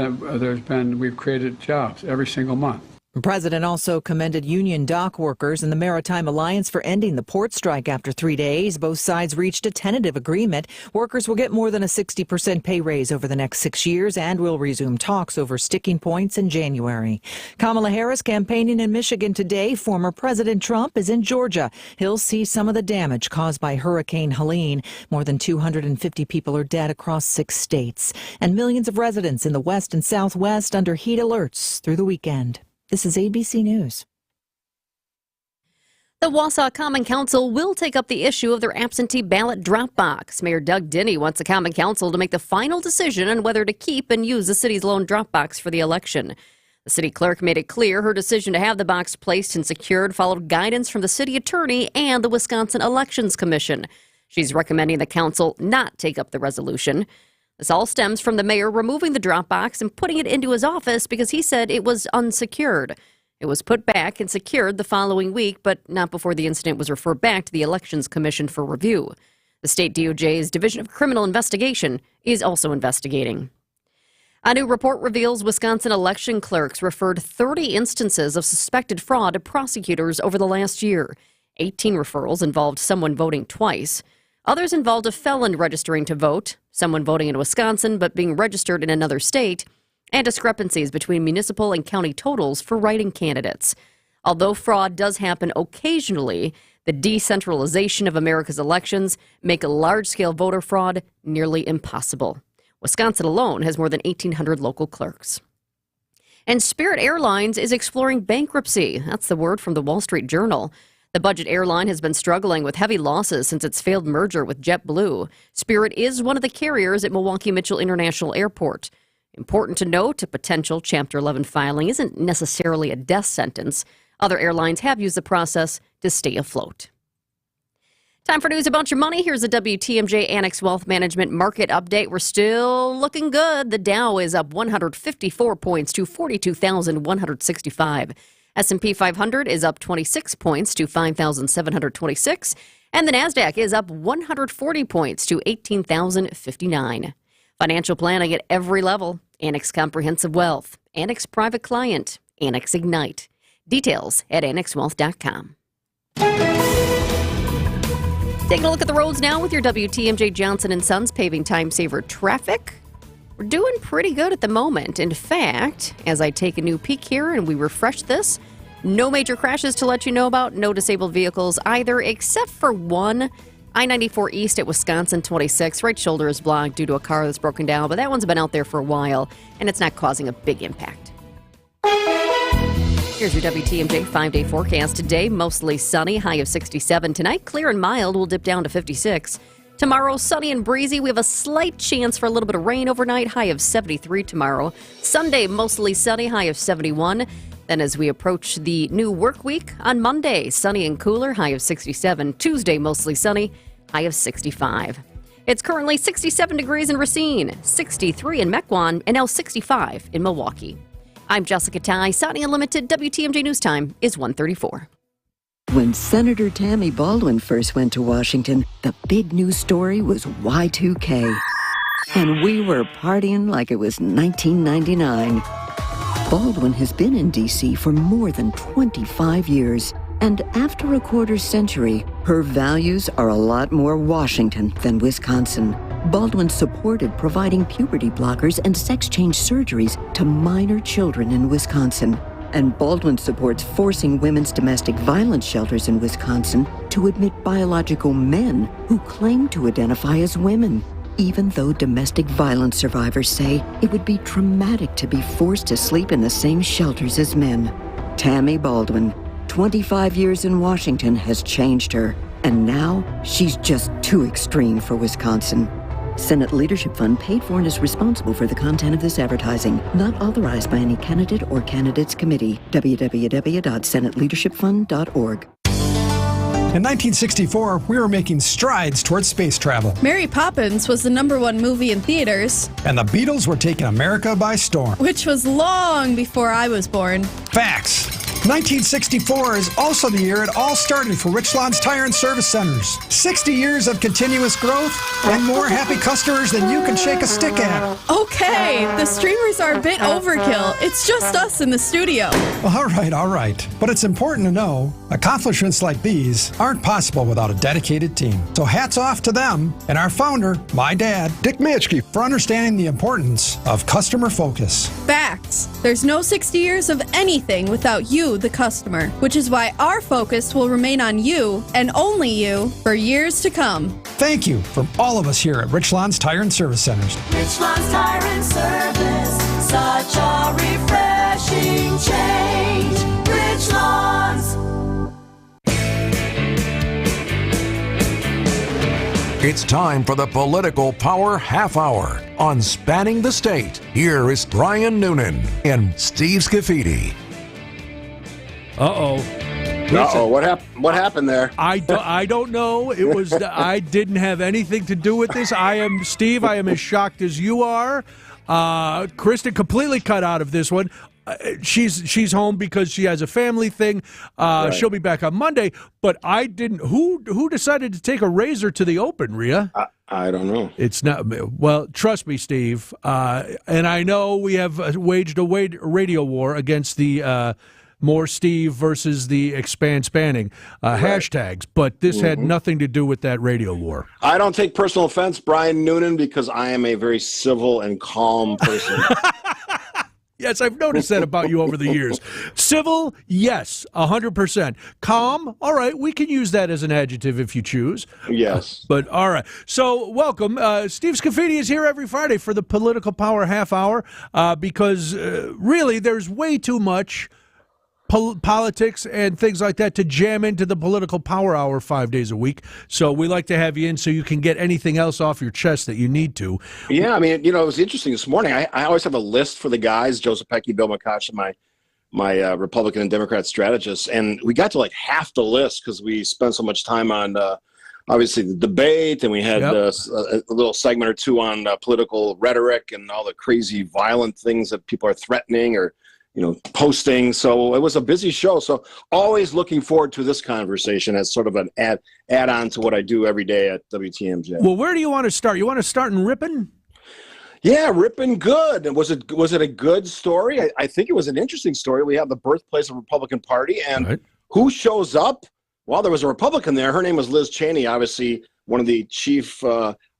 Speaker 3: created jobs every single month.
Speaker 1: The president also commended union dock workers and the Maritime Alliance for ending the port strike after 3 days. Both sides reached a tentative agreement. Workers will get more than a 60% pay raise over the next 6 years and will resume talks over sticking points in January. Kamala Harris campaigning in Michigan today. Former President Trump is in Georgia. He'll see some of the damage caused by Hurricane Helene. More than 250 people are dead across 6 states. And millions of residents in the West and Southwest under heat alerts through the weekend. This is ABC News.
Speaker 2: The Wausau Common Council will take up the issue of their absentee ballot drop box. Mayor Doug Dinney wants the Common Council to make the final decision on whether to keep and use the city's lone drop box for the election. The city clerk made it clear her decision to have the box placed and secured followed guidance from the city attorney and the Wisconsin Elections Commission. She's recommending the council not take up the resolution. This all stems from the mayor removing the drop box and putting it into his office because he said it was unsecured. It was put back and secured the following week, but not before the incident was referred back to the Elections Commission for review. The state DOJ's Division of Criminal Investigation is also investigating. A new report reveals Wisconsin election clerks referred 30 instances of suspected fraud to prosecutors over the last year. 18 referrals involved someone voting twice. Others involved a felon registering to vote, someone voting in Wisconsin but being registered in another state, and discrepancies between municipal and county totals for writing candidates. Although fraud does happen occasionally, the decentralization of America's elections make large-scale voter fraud nearly impossible. Wisconsin alone has more than 1,800 local clerks. And Spirit Airlines is exploring bankruptcy. That's the word from the Wall Street Journal. The budget airline has been struggling with heavy losses since its failed merger with JetBlue. Spirit is one of the carriers at Milwaukee Mitchell International Airport. Important to note, a potential Chapter 11 filing isn't necessarily a death sentence. Other airlines have used the process to stay afloat. Time for news about your money. Here's a WTMJ Annex Wealth Management market update. We're still looking good. The Dow is up 154 points to 42,165. S&P 500 is up 26 points to 5,726. And the NASDAQ is up 140 points to 18,059. Financial planning at every level. Annex Comprehensive Wealth, Annex Private Client, Annex Ignite. Details at annexwealth.com. Taking a look at the roads now with your WTMJ Johnson & Sons Paving Time Saver traffic. We're doing pretty good at the moment. In fact, as I take a new peek here and we refresh this, no major crashes to let you know about, no disabled vehicles either, except for one. I-94 East at Wisconsin 26. Right shoulder is blocked due to a car that's broken down, but that one's been out there for a while, and it's not causing a big impact. Here's your WTMJ 5-day forecast. Today, mostly sunny, high of 67. Tonight, clear and mild, will dip down to 56. Tomorrow, sunny and breezy. We have a slight chance for a little bit of rain overnight, high of 73 tomorrow. Sunday, mostly sunny, high of 71. Then as we approach the new work week, on Monday, sunny and cooler, high of 67. Tuesday, mostly sunny, high of 65. It's currently 67 degrees in Racine, 63 in Mequon, and now 65 in Milwaukee. I'm Jessica Ty. Saudi Unlimited WTMJ News Time is 1:34.
Speaker 4: When Senator Tammy Baldwin first went to Washington, the big news story was Y2K. And we were partying like it was 1999. Baldwin has been in D.C. for more than 25 years. And after a quarter century, her values are a lot more Washington than Wisconsin. Baldwin supported providing puberty blockers and sex change surgeries to minor children in Wisconsin. And Baldwin supports forcing women's domestic violence shelters in Wisconsin to admit biological men who claim to identify as women, even though domestic violence survivors say it would be traumatic to be forced to sleep in the same shelters as men. Tammy Baldwin, 25 years in Washington, has changed her, and now she's just too extreme for Wisconsin. Senate Leadership Fund paid for and is responsible for the content of this advertising, not authorized by any candidate or candidates committee. www.senateleadershipfund.org.
Speaker 5: In 1964, we were making strides towards space travel.
Speaker 6: Mary Poppins was the #1 movie in theaters.
Speaker 5: And the Beatles were taking America by storm.
Speaker 6: Which was long before I was born.
Speaker 5: Facts. 1964 is also the year it all started for Richland's Tire and Service Centers. 60 years of continuous growth and more happy customers than you can shake a stick at.
Speaker 6: Okay, the streamers are a bit overkill. It's just us in the studio.
Speaker 5: All right. But it's important to know accomplishments like these aren't possible without a dedicated team. So hats off to them and our founder, my dad, Dick Mitchke, for understanding the importance of customer focus.
Speaker 6: Facts. There's no 60 years of anything without you, the customer, which is why our focus will remain on you and only you for years to come.
Speaker 5: Thank you from all of us here at Richland's Tire and Service Centers.
Speaker 7: Richland's Tire and Service, such a refreshing change.
Speaker 11: It's time for the Political Power Half Hour on Spanning the State. Here is Brian Noonan and Steve Scafidi.
Speaker 12: Uh-oh.
Speaker 8: What happened there?
Speaker 12: I don't know. It was I didn't have anything to do with this. I am as shocked as you are. Kristen completely cut out of this one. She's home because she has a family thing. Right. She'll be back on Monday. But I didn't. Who decided to take a razor to the open, Rhea?
Speaker 8: I don't know.
Speaker 12: It's not. Well, trust me, Steve. And I know we have waged a radio war against the more Steve versus the expand spanning hashtags. But this had nothing to do with that radio war.
Speaker 8: I don't take personal offense, Brian Noonan, because I am a very civil and calm person.
Speaker 12: Yes, I've noticed that about you over the years. Civil, yes, 100%. Calm, all right, we can use that as an adjective if you choose.
Speaker 8: Yes.
Speaker 12: But all right. So welcome. Steve Scafidi is here every Friday for the Political Power Half Hour because really there's way too much politics and things like that to jam into the Political Power Hour 5 days a week. So we like to have you in so you can get anything else off your chest that you need to.
Speaker 8: Yeah, I mean, it was interesting this morning. I always have a list for the guys, Joseph Pecky, Bill McCoshen, my Republican and Democrat strategists, and we got to like half the list because we spent so much time on obviously the debate, and we had a little segment or two on political rhetoric and all the crazy violent things that people are threatening or posting. So it was a busy show. So always looking forward to this conversation as sort of an add-on to what I do every day at WTMJ.
Speaker 12: Well, where do you want to start? You want to start in Ripon?
Speaker 8: Yeah, Ripon, good. Was it a good story? I think it was an interesting story. We have the birthplace of the Republican Party, and who shows up? Well, there was a Republican there. Her name was Liz Cheney, obviously one of the chief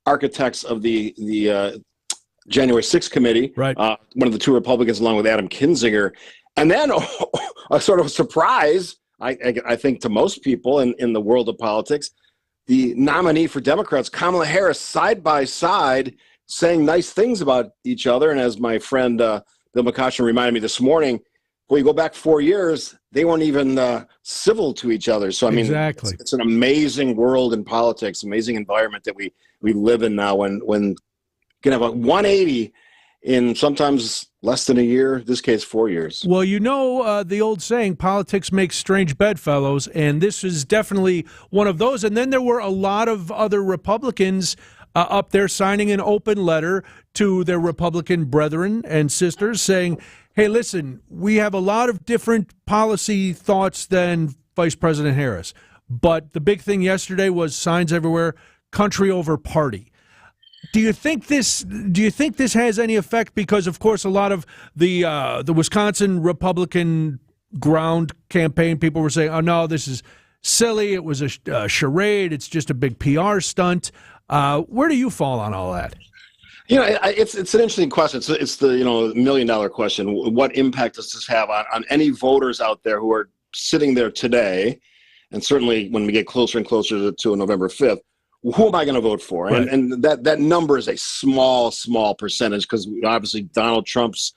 Speaker 8: architects of the January 6th committee, right? One of the two Republicans, along with Adam Kinzinger. And then a sort of surprise, I think, to most people in the world of politics, the nominee for Democrats, Kamala Harris, side by side, saying nice things about each other. And as my friend Bill McCoshen reminded me this morning, when you go back 4 years, they weren't even civil to each other. So, I mean,
Speaker 12: exactly.
Speaker 8: It's an amazing world in politics, amazing environment that we live in now when can have a 180 in sometimes less than a year, this case 4 years.
Speaker 12: Well, the old saying, politics makes strange bedfellows, and this is definitely one of those. And then there were a lot of other Republicans up there signing an open letter to their Republican brethren and sisters saying, hey, listen, we have a lot of different policy thoughts than Vice President Harris. But the big thing yesterday was signs everywhere, country over party. Do you think this has any effect? Because, of course, a lot of the Wisconsin Republican ground campaign people were saying, oh, no, this is silly. It was a charade. It's just a big PR stunt. Where do you fall on all that?
Speaker 8: It's an interesting question. It's the $1 million question. What impact does this have on any voters out there who are sitting there today? And certainly when we get closer and closer to November 5th, who am I going to vote for? Right. And that number is a small percentage because obviously Donald Trump's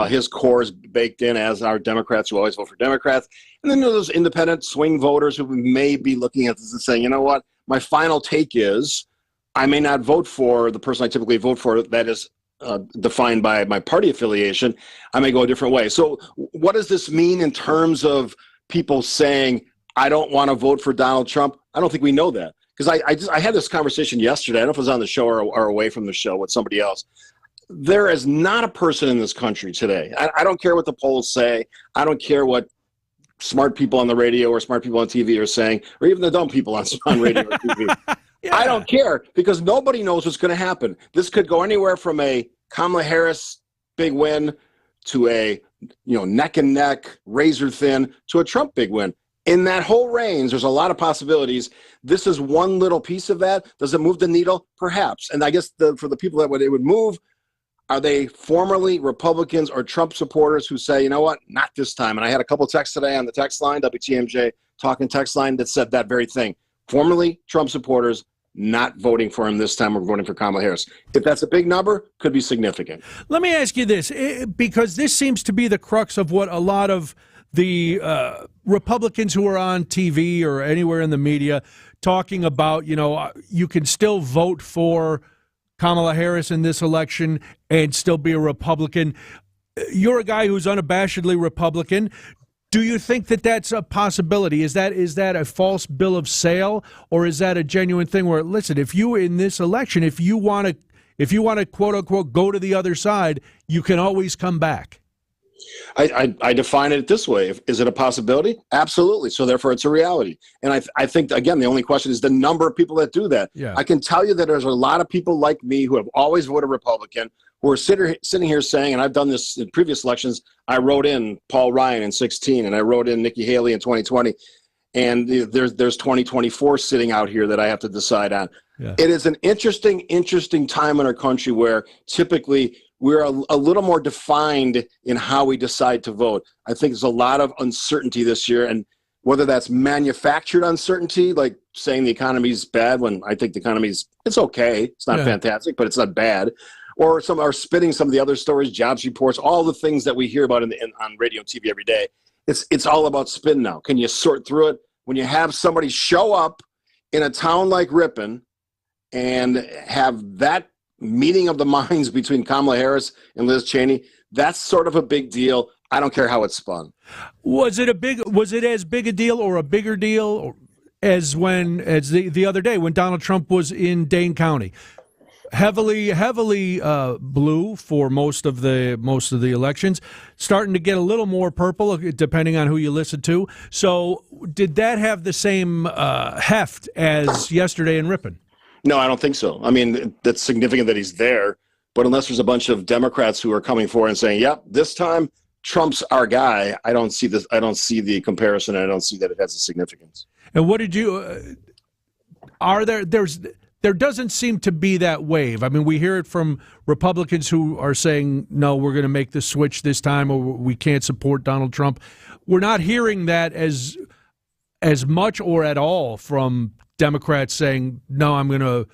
Speaker 8: his core is baked in, as our Democrats who always vote for Democrats. And then those independent swing voters who may be looking at this and saying, you know what, my final take is I may not vote for the person I typically vote for that is defined by my party affiliation. I may go a different way. So what does this mean in terms of people saying, I don't want to vote for Donald Trump? I don't think we know that. Because I had this conversation yesterday. I don't know if it was on the show or away from the show with somebody else. There is not a person in this country today. I don't care what the polls say. I don't care what smart people on the radio or smart people on TV are saying, or even the dumb people on radio or TV. Yeah. I don't care because nobody knows what's going to happen. This could go anywhere from a Kamala Harris big win to a neck and neck, razor thin to a Trump big win. In that whole range, there's a lot of possibilities. This is one little piece of that. Does it move the needle? Perhaps. And I guess for the people that it would move, are they formerly Republicans or Trump supporters who say, you know what, not this time? And I had a couple texts today on the text line, WTMJ talking text line, that said that very thing. Formerly Trump supporters not voting for him this time or voting for Kamala Harris. If that's a big number, could be significant.
Speaker 12: Let me ask you this, because this seems to be the crux of what a lot of the Republicans who are on TV or anywhere in the media talking about, you can still vote for Kamala Harris in this election and still be a Republican. You're a guy who's unabashedly Republican. Do you think that that's a possibility? Is that a false bill of sale, or is that a genuine thing where, listen, if you in this election, if you want to quote unquote go to the other side, you can always come back?
Speaker 8: I define it this way. Is it a possibility? Absolutely. So therefore it's a reality. And I think, again, the only question is the number of people that do that.
Speaker 12: Yeah.
Speaker 8: I can tell you that there's a lot of people like me who have always voted Republican, who are sitting here saying, and I've done this in previous elections, I wrote in Paul Ryan in 2016, and I wrote in Nikki Haley in 2020, and there's 2024 sitting out here that I have to decide on.
Speaker 12: Yeah.
Speaker 8: It is an interesting time in our country where typically we're a little more defined in how we decide to vote. I think there's a lot of uncertainty this year, and whether that's manufactured uncertainty, like saying the economy's bad when I think the economy's, it's okay. It's not fantastic, but it's not bad. Or some are spitting some of the other stories, jobs reports, all the things that we hear about on radio and TV every day. It's all about spin now. Can you sort through it? When you have somebody show up in a town like Ripon and have that meeting of the minds between Kamala Harris and Liz Cheney, that's sort of a big deal. I don't care how it's spun.
Speaker 12: Was it as big a deal or a bigger deal as the other day when Donald Trump was in Dane County? Heavily blue for most of the elections, starting to get a little more purple depending on who you listen to. So did that have the same heft as yesterday in Ripon?
Speaker 8: No, I don't think so. I mean, that's significant that he's there, but unless there's a bunch of Democrats who are coming forward and saying, yep, this time Trump's our guy, I don't see this. I don't see the comparison, and I don't see that it has a significance.
Speaker 12: And what did you there doesn't seem to be that wave. I mean, we hear it from Republicans who are saying, no, we're going to make the switch this time, or we can't support Donald Trump. We're not hearing that as much or at all from Democrats saying, no, I'm going to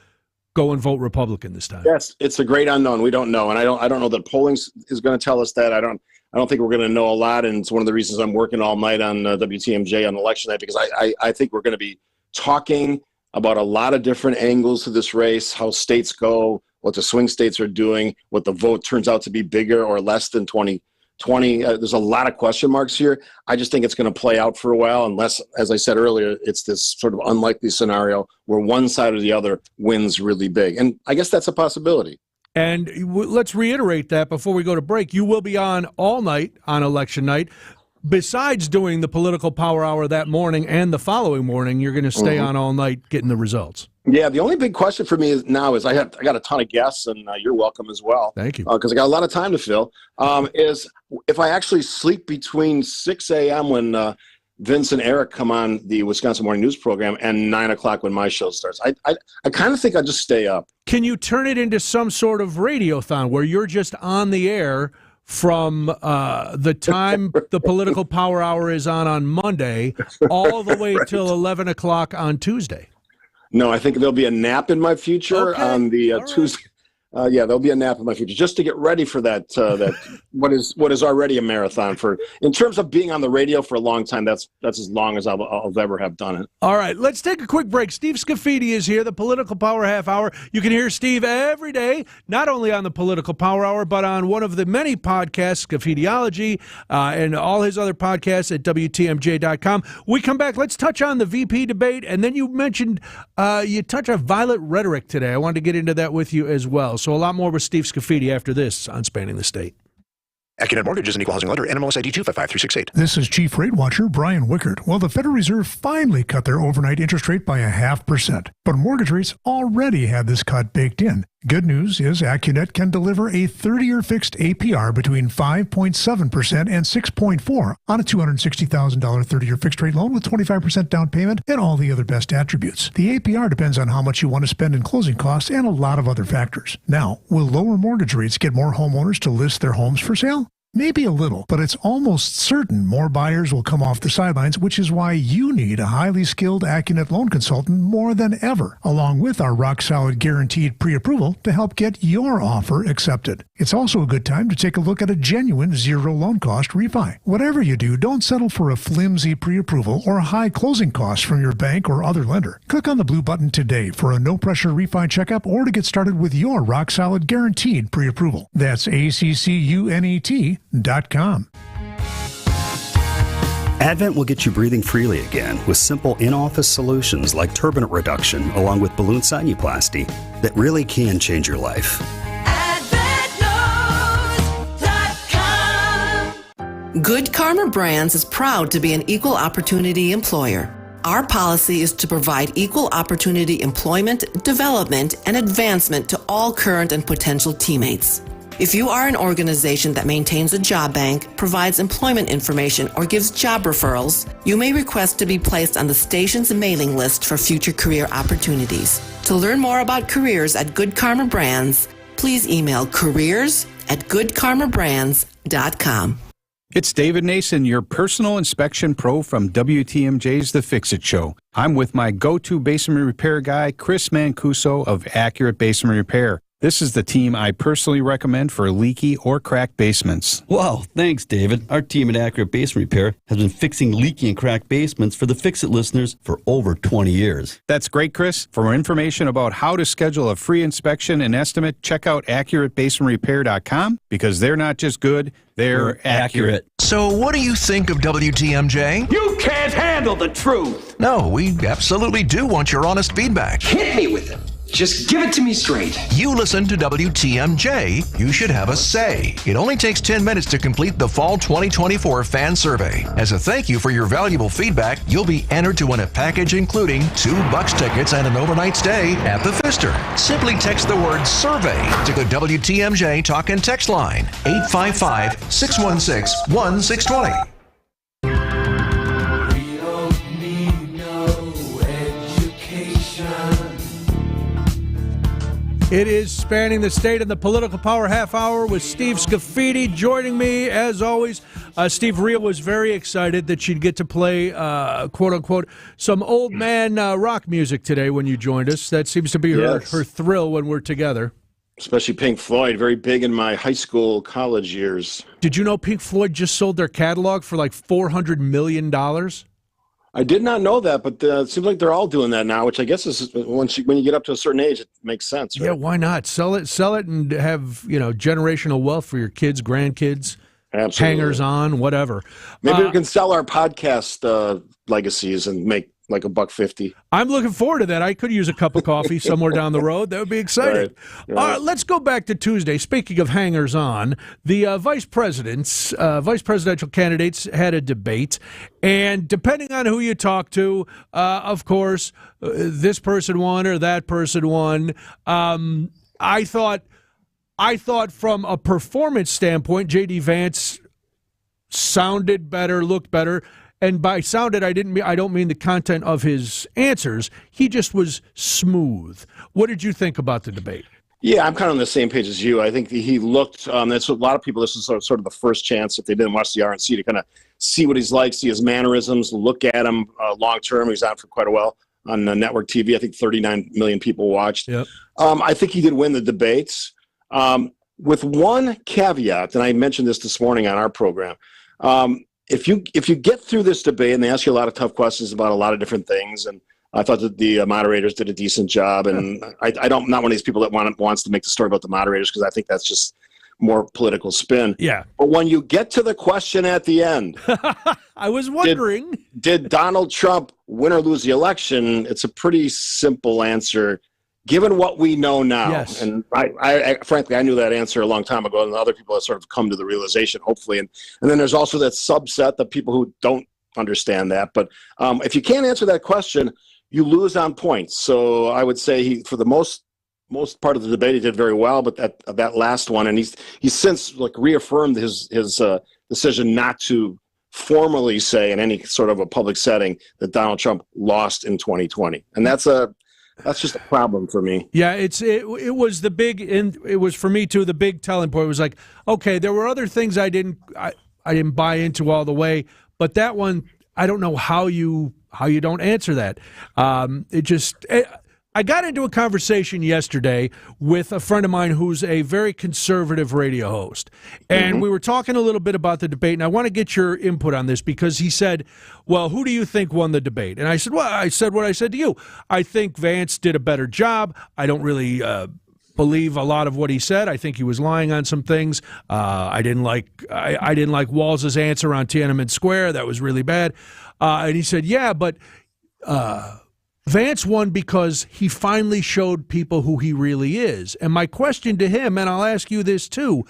Speaker 12: go and vote Republican this time.
Speaker 8: Yes, it's a great unknown. We don't know, and I don't know that polling is going to tell us that. I don't think we're going to know a lot, and it's one of the reasons I'm working all night on WTMJ on election night, because I think we're going to be talking about a lot of different angles to this race, how states go, what the swing states are doing, what the vote turns out to be bigger or less than 2020. There's a lot of question marks here. I just think it's going to play out for a while unless, as I said earlier, it's this sort of unlikely scenario where one side or the other wins really big. And I guess that's a possibility.
Speaker 12: And let's reiterate that before we go to break. You will be on all night on election night. Besides doing the political power hour that morning and the following morning, you're going to stay on all night getting the results.
Speaker 8: Yeah, the only big question for me is I got a ton of guests, and you're welcome as well.
Speaker 12: Thank you.
Speaker 8: Because I got a lot of time to fill. Is if I actually sleep between 6 a.m. when Vince and Eric come on the Wisconsin Morning News program and 9 o'clock when my show starts. I kind of think I'll just stay up.
Speaker 12: Can you turn it into some sort of radiothon where you're just on the air from the time the political power hour is on Monday all the way till 11 o'clock on Tuesday?
Speaker 8: No, I think there'll be a nap in my future on the Tuesday. Yeah, there'll be a nap in my future just to get ready for that. What is already a marathon for. In terms of being on the radio for a long time, that's as long as I'll ever have done it.
Speaker 12: All right, let's take a quick break. Steve Scafidi is here, the Political Power Half Hour. You can hear Steve every day, not only on the Political Power Hour, but on one of the many podcasts, Scafidiology, and all his other podcasts at WTMJ.com. We come back. Let's touch on the VP debate, and then you mentioned you touch on violent rhetoric today. I wanted to get into that with you as well. So a lot more with Steve Scafidi after this on Spanning the State.
Speaker 9: AccuNet Mortgage is an equal housing lender. NMLS ID 255368.
Speaker 10: This is Chief Rate Watcher Brian Wickert. Well, the Federal Reserve finally cut their overnight interest rate by 0.5%. But mortgage rates already had this cut baked in. Good news is AccuNet can deliver a 30-year fixed APR between 5.7% and 6.4% on a $260,000 30-year fixed rate loan with 25% down payment and all the other best attributes. The APR depends on how much you want to spend in closing costs and a lot of other factors. Now, will lower mortgage rates get more homeowners to list their homes for sale? Maybe a little, but it's almost certain more buyers will come off the sidelines, which is why you need a highly skilled AccuNet loan consultant more than ever, along with our rock-solid guaranteed pre-approval to help get your offer accepted. It's also a good time to take a look at a genuine zero loan cost refi. Whatever you do, don't settle for a flimsy pre-approval or high closing costs from your bank or other lender. Click on the blue button today for a no-pressure refi checkup or to get started with your rock-solid guaranteed pre-approval. That's ACCUNET.com.
Speaker 13: Advent will get you breathing freely again with simple in-office solutions like turbinate reduction along with balloon sinuplasty that really can change your life.
Speaker 14: Good Karma Brands is proud to be an equal opportunity employer. Our policy is to provide equal opportunity employment, development, and advancement to all current and potential teammates. If you are an organization that maintains a job bank, provides employment information, or gives job referrals, you may request to be placed on the station's mailing list for future career opportunities. To learn more about careers at Good Karma Brands, please email careers@goodkarmabrands.com.
Speaker 16: It's David Nason, your personal inspection pro from WTMJ's The Fix-It Show. I'm with my go-to basement repair guy, Chris Mancuso of Accurate Basement Repair. This is the team I personally recommend for leaky or cracked basements.
Speaker 24: Wow, thanks, David. Our team at Accurate Basement Repair has been fixing leaky and cracked basements for the Fix-It listeners for over 20 years.
Speaker 16: That's great, Chris. For more information about how to schedule a free inspection and estimate, check out AccurateBasementRepair.com because they're not just good, they're accurate.
Speaker 11: So what do you think of WTMJ?
Speaker 25: You can't handle the truth.
Speaker 11: No, we absolutely do want your honest feedback.
Speaker 25: Hit me with it. Just give it to me straight.
Speaker 11: You listen to WTMJ, you should have a say. It only takes 10 minutes to complete the Fall 2024 fan survey. As a thank you for your valuable feedback, you'll be entered to win a package including 2 Bucks tickets and an overnight stay at the Pfister. Simply text the word survey to the WTMJ talk and text line 855-616-1620.
Speaker 12: It is Spanning the State in the Political Power Half Hour with Steve Scafidi joining me, as always. Steve Rhea was very excited that she'd get to play, quote-unquote, some old man rock music today when you joined us. That seems to be her thrill when we're together.
Speaker 8: Especially Pink Floyd, very big in my high school, college years.
Speaker 12: Did you know Pink Floyd just sold their catalog for like $400 million?
Speaker 8: I did not know that, but it seems like they're all doing that now, which I guess is when you get up to a certain age, it makes sense. Right?
Speaker 12: Yeah, why not? Sell it, and have generational wealth for your kids, grandkids, hangers on, whatever.
Speaker 8: Maybe we can sell our podcast legacies and make like $1.50.
Speaker 12: I'm looking forward to that. I could use a cup of coffee somewhere down the road. That would be exciting. Right. Let's go back to Tuesday. Speaking of hangers on, the vice presidential candidates had a debate, and depending on who you talk to, of course, this person won or that person won. I thought from a performance standpoint, J.D. Vance sounded better, looked better. And by sounded, I don't mean the content of his answers. He just was smooth. What did you think about the debate?
Speaker 8: Yeah, I'm kind of on the same page as you. I think he looked. That's what a lot of people. This is sort of the first chance if they didn't watch the RNC to kind of see what he's like, see his mannerisms, look at him long term. He's on for quite a while on network TV. I think 39 million people watched.
Speaker 12: Yep.
Speaker 8: I think he did win the debates, with one caveat, and I mentioned this morning on our program. If you get through this debate and they ask you a lot of tough questions about a lot of different things, and I thought that the moderators did a decent job, and I'm not one of these people that wants to make the story about the moderators because I think that's just more political spin.
Speaker 12: Yeah.
Speaker 8: But when you get to the question at the end,
Speaker 12: I was wondering,
Speaker 8: did Donald Trump win or lose the election? It's a pretty simple answer. Given what we know now,
Speaker 12: yes.
Speaker 8: And I frankly, I knew that answer a long time ago, and other people have sort of come to the realization, hopefully. And then there's also that subset of people who don't understand that. But if you can't answer that question, you lose on points. So I would say he, for the most part of the debate, he did very well. But that last one, and he's since reaffirmed his decision not to formally say in any sort of a public setting that Donald Trump lost in 2020, and that's just a problem for me.
Speaker 12: Yeah, it was the big, and it was for me too. The big telling point was like, okay, there were other things I didn't buy into all the way, but that one, I don't know how you don't answer that. I got into a conversation yesterday with a friend of mine who's a very conservative radio host. And we were talking a little bit about the debate, and I want to get your input on this because he said, well, who do you think won the debate? And I said, well, I said what I said to you. I think Vance did a better job. I don't really believe a lot of what he said. I think he was lying on some things. I didn't like Walz's answer on Tiananmen Square. That was really bad. And he said, yeah, but Vance won because he finally showed people who he really is. And my question to him, and I'll ask you this too,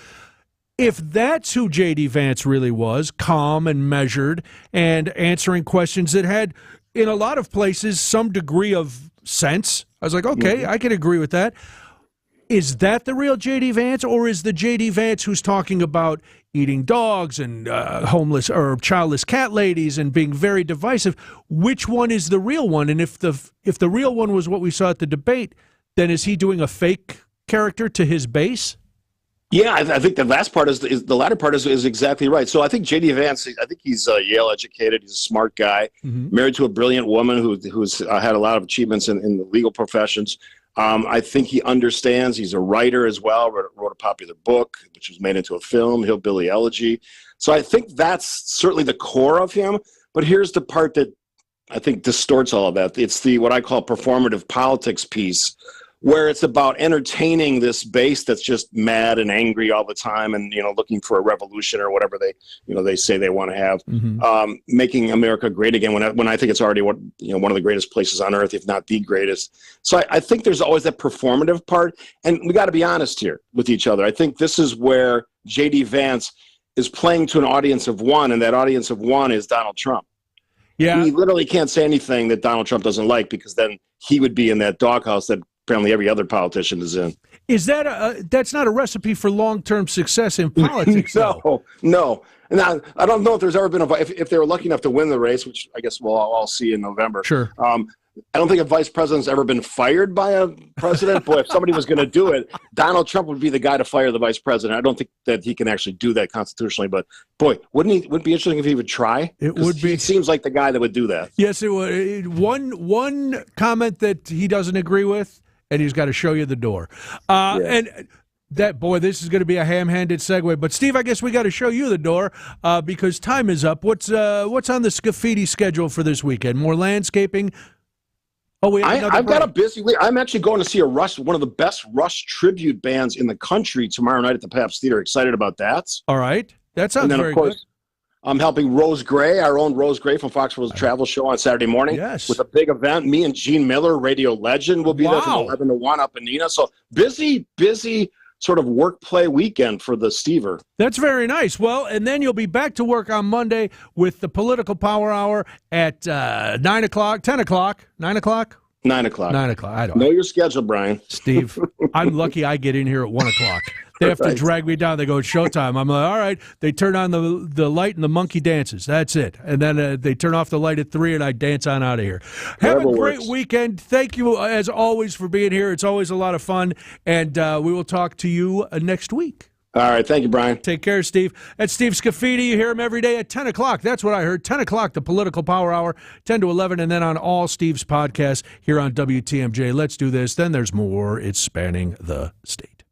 Speaker 12: if that's who J.D. Vance really was, calm and measured and answering questions that had, in a lot of places, some degree of sense, I was like, okay, I can agree with that. Is that the real J.D. Vance, or is the J.D. Vance who's talking about eating dogs and homeless or childless cat ladies and being very divisive? Which one is the real one? And if the real one was what we saw at the debate, then is he doing a fake character to his base?
Speaker 8: Yeah, I think the last part is the latter part is exactly right. So I think J.D. Vance, I think he's Yale educated. He's a smart guy, married to a brilliant woman who's had a lot of achievements in the legal professions. I think he understands. He's a writer as well, wrote a popular book, which was made into a film, Hillbilly Elegy. So I think that's certainly the core of him. But here's the part that I think distorts all of that. It's the what I call performative politics piece, where it's about entertaining this base that's just mad and angry all the time and, looking for a revolution or whatever they say they want to have, making America great again when I think it's already one of the greatest places on earth, if not the greatest. So I think there's always that performative part. And we got to be honest here with each other. I think this is where J.D. Vance is playing to an audience of one, and that audience of one is Donald Trump. Yeah. He literally can't say anything that Donald Trump doesn't like, because then he would be in that doghouse that apparently every other politician is in. Is that
Speaker 12: that's not a recipe for long-term success in politics?
Speaker 8: No. Now, I don't know if there's ever been if they were lucky enough to win the race, which I guess we'll all see in November. Sure. I don't think a vice president's ever been fired by a president. Boy, if somebody was going to do it, Donald Trump would be the guy to fire the vice president. I don't think that he can actually do that constitutionally, but boy, wouldn't it be interesting if he would try? It would be. He seems like the guy that would do that.
Speaker 12: Yes, it would. One comment that he doesn't agree with, and he's got to show you the door. And that, boy, this is going to be a ham-handed segue. But, Steve, I guess we got to show you the door because time is up. What's on the Scafidi schedule for this weekend? More landscaping? Oh, I've got a busy week. I'm actually going to see one of the best Rush tribute bands in the country tomorrow night at the Pabst Theater. Excited about that. All right. That sounds very good. I'm helping Rose Gray, our own Rose Gray from Foxworld's Travel Show on Saturday morning with a big event. Me and Gene Miller, radio legend, will be there from 11 to 1 up in Neenah. So busy sort of work-play weekend for the Stever. That's very nice. Well, and then you'll be back to work on Monday with the Political Power Hour at 9 o'clock, 10 o'clock, 9 o'clock?
Speaker 8: 9 o'clock.
Speaker 12: 9 o'clock. I don't know
Speaker 8: your schedule, Brian.
Speaker 12: Steve, I'm lucky I get in here at 1 o'clock. They have to drag me down. They go, it's showtime. I'm like, all right. They turn on the light and the monkey dances. That's it. And then they turn off the light at 3 and I dance on out of here. Have a great weekend. Thank you, as always, for being here. It's always a lot of fun. And we will talk to you next week.
Speaker 8: All right. Thank you, Brian.
Speaker 12: Take care, Steve. That's Steve Scafidi. You hear him every day at 10 o'clock. That's what I heard. 10 o'clock, the Political Power Hour, 10 to 11, and then on all Steve's podcasts here on WTMJ. Let's do this. Then there's more. It's Spanning the State.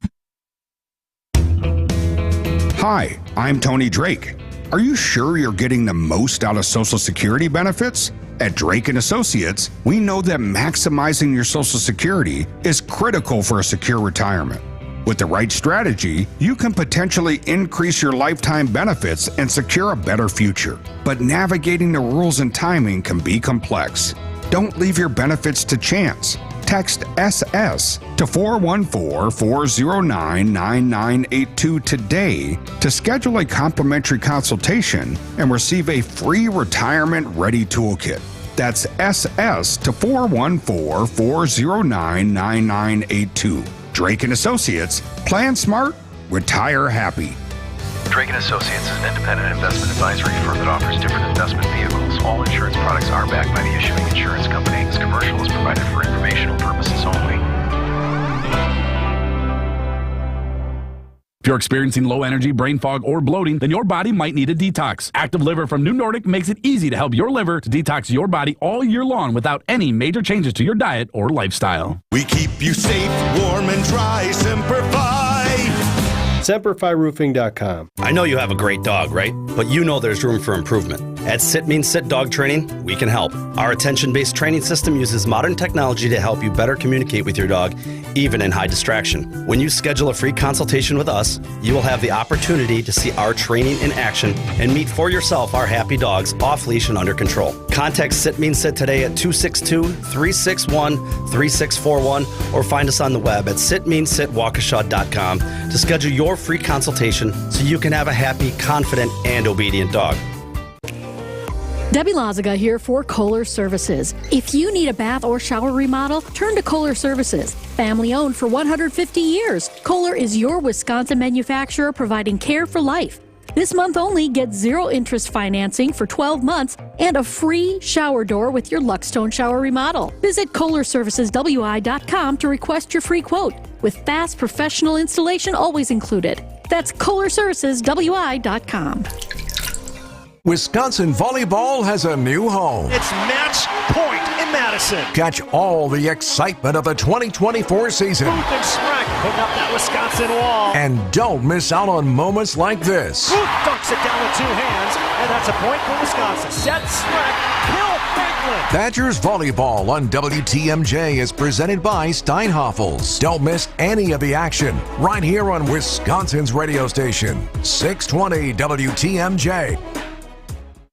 Speaker 17: Hi, I'm Tony Drake. Are you sure you're getting the most out of Social Security benefits? At Drake & Associates, we know that maximizing your Social Security is critical for a secure retirement. With the right strategy, you can potentially increase your lifetime benefits and secure a better future. But navigating the rules and timing can be complex. Don't leave your benefits to chance. Text SS to 414-409-9982 today to schedule a complimentary consultation and receive a free Retirement Ready Toolkit. That's SS to 414-409-9982. Drake & Associates. Plan smart, retire happy.
Speaker 18: Drake & Associates is an independent investment advisory firm that offers different investment vehicles. All insurance products are backed by the issuing insurance company. This commercial is provided for informational purposes only.
Speaker 19: If you're experiencing low energy, brain fog, or bloating, then your body might need a detox. Active Liver from New Nordic makes it easy to help your liver to detox your body all year long without any major changes to your diet or lifestyle.
Speaker 20: We keep you safe, warm, and dry. Semperfi.
Speaker 21: SemperFiRoofing.com.
Speaker 13: I know you have a great dog, right? But you know there's room for improvement. At Sit Means Sit Dog Training, we can help. Our attention-based training system uses modern technology to help you better communicate with your dog, even in high distraction. When you schedule a free consultation with us, you will have the opportunity to see our training in action and meet for yourself our happy dogs off leash and under control. Contact Sit Means Sit today at 262-361-3641 or find us on the web at sitmeansitwaukesha.com to schedule your free consultation so you can have a happy, confident, and obedient dog.
Speaker 22: Debbie Lazaga here for Kohler Services. If you need a bath or shower remodel, turn to Kohler Services. Family owned for 150 years, Kohler is your Wisconsin manufacturer providing care for life. This month only, get zero interest financing for 12 months and a free shower door with your Luxstone shower remodel. Visit KohlerServicesWI.com to request your free quote, with fast professional installation always included. That's KohlerServicesWI.com.
Speaker 11: Wisconsin volleyball has a new home.
Speaker 23: It's match point in Madison.
Speaker 11: Catch all the excitement of the 2024 season.
Speaker 23: Booth and Schreck putting up that Wisconsin wall.
Speaker 11: And don't miss out on moments like this.
Speaker 23: Booth dunks it down with two hands, and that's a point for Wisconsin. Set Schreck, kill Franklin.
Speaker 11: Badgers volleyball on WTMJ is presented by Steinhoffels. Don't miss any of the action right here on Wisconsin's radio station, 620 WTMJ.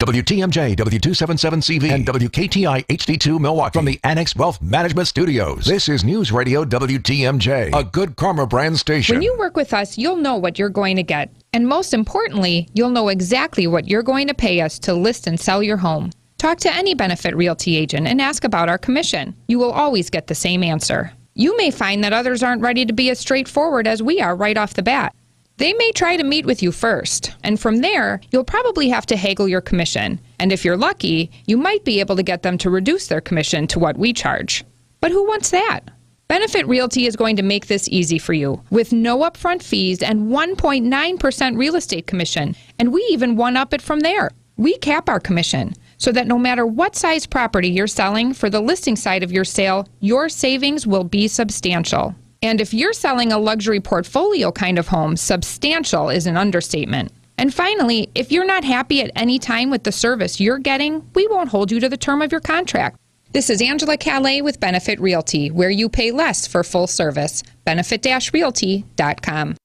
Speaker 11: WTMJ, W277CV, and WKTI HD2 Milwaukee. From the Annex Wealth Management Studios, this is News Radio WTMJ, a Good Karma brand station.
Speaker 26: When you work with us, you'll know what you're going to get. And most importantly, you'll know exactly what you're going to pay us to list and sell your home. Talk to any Benefit Realty agent and ask about our commission. You will always get the same answer. You may find that others aren't ready to be as straightforward as we are right off the bat. They may try to meet with you first, and from there, you'll probably have to haggle your commission. And if you're lucky, you might be able to get them to reduce their commission to what we charge. But who wants that? Benefit Realty is going to make this easy for you, with no upfront fees and 1.9% real estate commission. And we even one-up it from there. We cap our commission, so that no matter what size property you're selling for the listing side of your sale, your savings will be substantial. And if you're selling a luxury portfolio kind of home, substantial is an understatement. And finally, if you're not happy at any time with the service you're getting, we won't hold you to the term of your contract. This is Angela Calais with Benefit Realty, where you pay less for full service. Benefit-realty.com.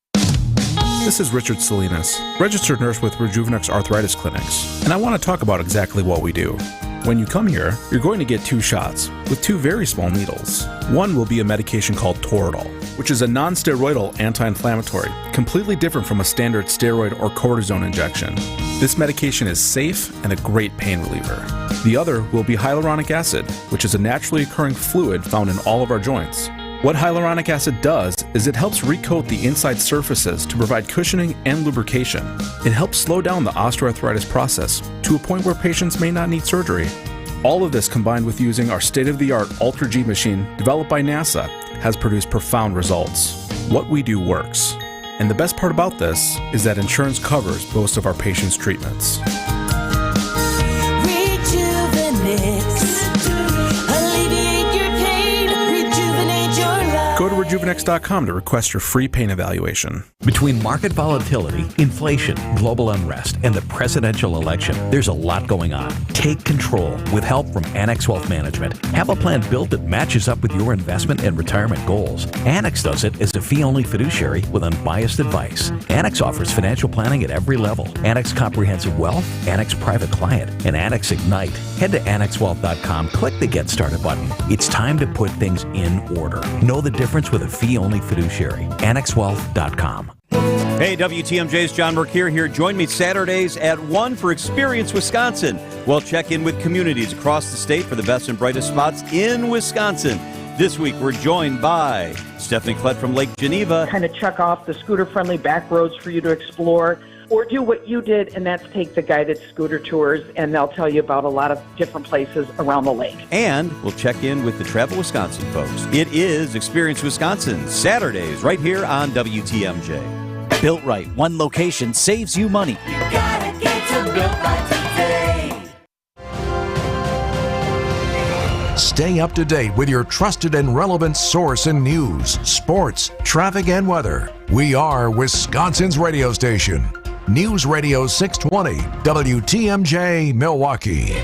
Speaker 16: This is Richard Salinas, registered nurse with Rejuvenex Arthritis Clinics, and I want to talk about exactly what we do. When you come here, you're going to get 2 shots with 2 very small needles. One will be a medication called Toradol, which is a non-steroidal anti-inflammatory, completely different from a standard steroid or cortisone injection. This medication is safe and a great pain reliever. The other will be hyaluronic acid, which is a naturally occurring fluid found in all of our joints. What hyaluronic acid does is it helps recoat the inside surfaces to provide cushioning and lubrication. It helps slow down the osteoarthritis process to a point where patients may not need surgery. All of this combined with using our state-of-the-art Ultra G machine developed by NASA has produced profound results. What we do works. And the best part about this is that insurance covers most of our patients' treatments. Go to Rejuvenex.com to request your free pain evaluation.
Speaker 27: Between market volatility, inflation, global unrest, and the presidential election, there's a lot going on. Take control with help from Annex Wealth Management. Have a plan built that matches up with your investment and retirement goals. Annex does it as a fee-only fiduciary with unbiased advice. Annex offers financial planning at every level. Annex Comprehensive Wealth, Annex Private Client, and Annex Ignite. Head to AnnexWealth.com, click the Get Started button. It's time to put things in order. Know the difference with a fee-only fiduciary. AnnexWealth.com.
Speaker 28: Hey, WTMJ's John Burke here. Join me Saturdays at 1 for Experience Wisconsin. We'll check in with communities across the state for the best and brightest spots in Wisconsin. This week, we're joined by Stephanie Klett from Lake Geneva.
Speaker 29: Kind of check off the scooter-friendly back roads for you to explore, or do what you did, and that's take the guided scooter tours, and they'll tell you about a lot of different places around the lake.
Speaker 28: And we'll check in with the Travel Wisconsin folks. It is Experience Wisconsin, Saturdays, right here on WTMJ.
Speaker 1: Built Right. One location saves you money.
Speaker 20: You gotta get to Built Right today.
Speaker 11: Stay up to date with your trusted and relevant source in news, sports, traffic, and weather. We are Wisconsin's radio station. News Radio 620, WTMJ, Milwaukee.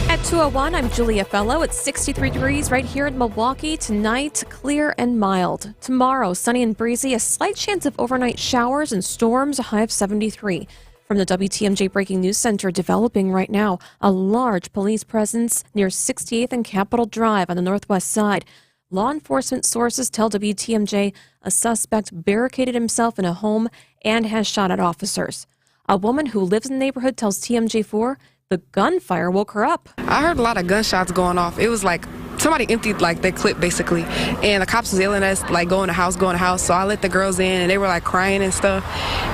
Speaker 2: At 2:01, I'm Julia Fellow. It's 63 degrees right here in Milwaukee. Tonight, clear and mild. Tomorrow, sunny and breezy. A slight chance of overnight showers and storms, a high of 73. From the WTMJ Breaking News Center, developing right now a large police presence near 68th and Capitol Drive on the northwest side. Law enforcement sources tell WTMJ a suspect barricaded himself in a home and has shot at officers. A woman who lives in the neighborhood tells TMJ4 the gunfire woke her up.
Speaker 3: I heard a lot of gunshots going off. It was like somebody emptied like their clip basically, and the cops was yelling at us like go in the house. So I let the girls in and they were like crying and stuff.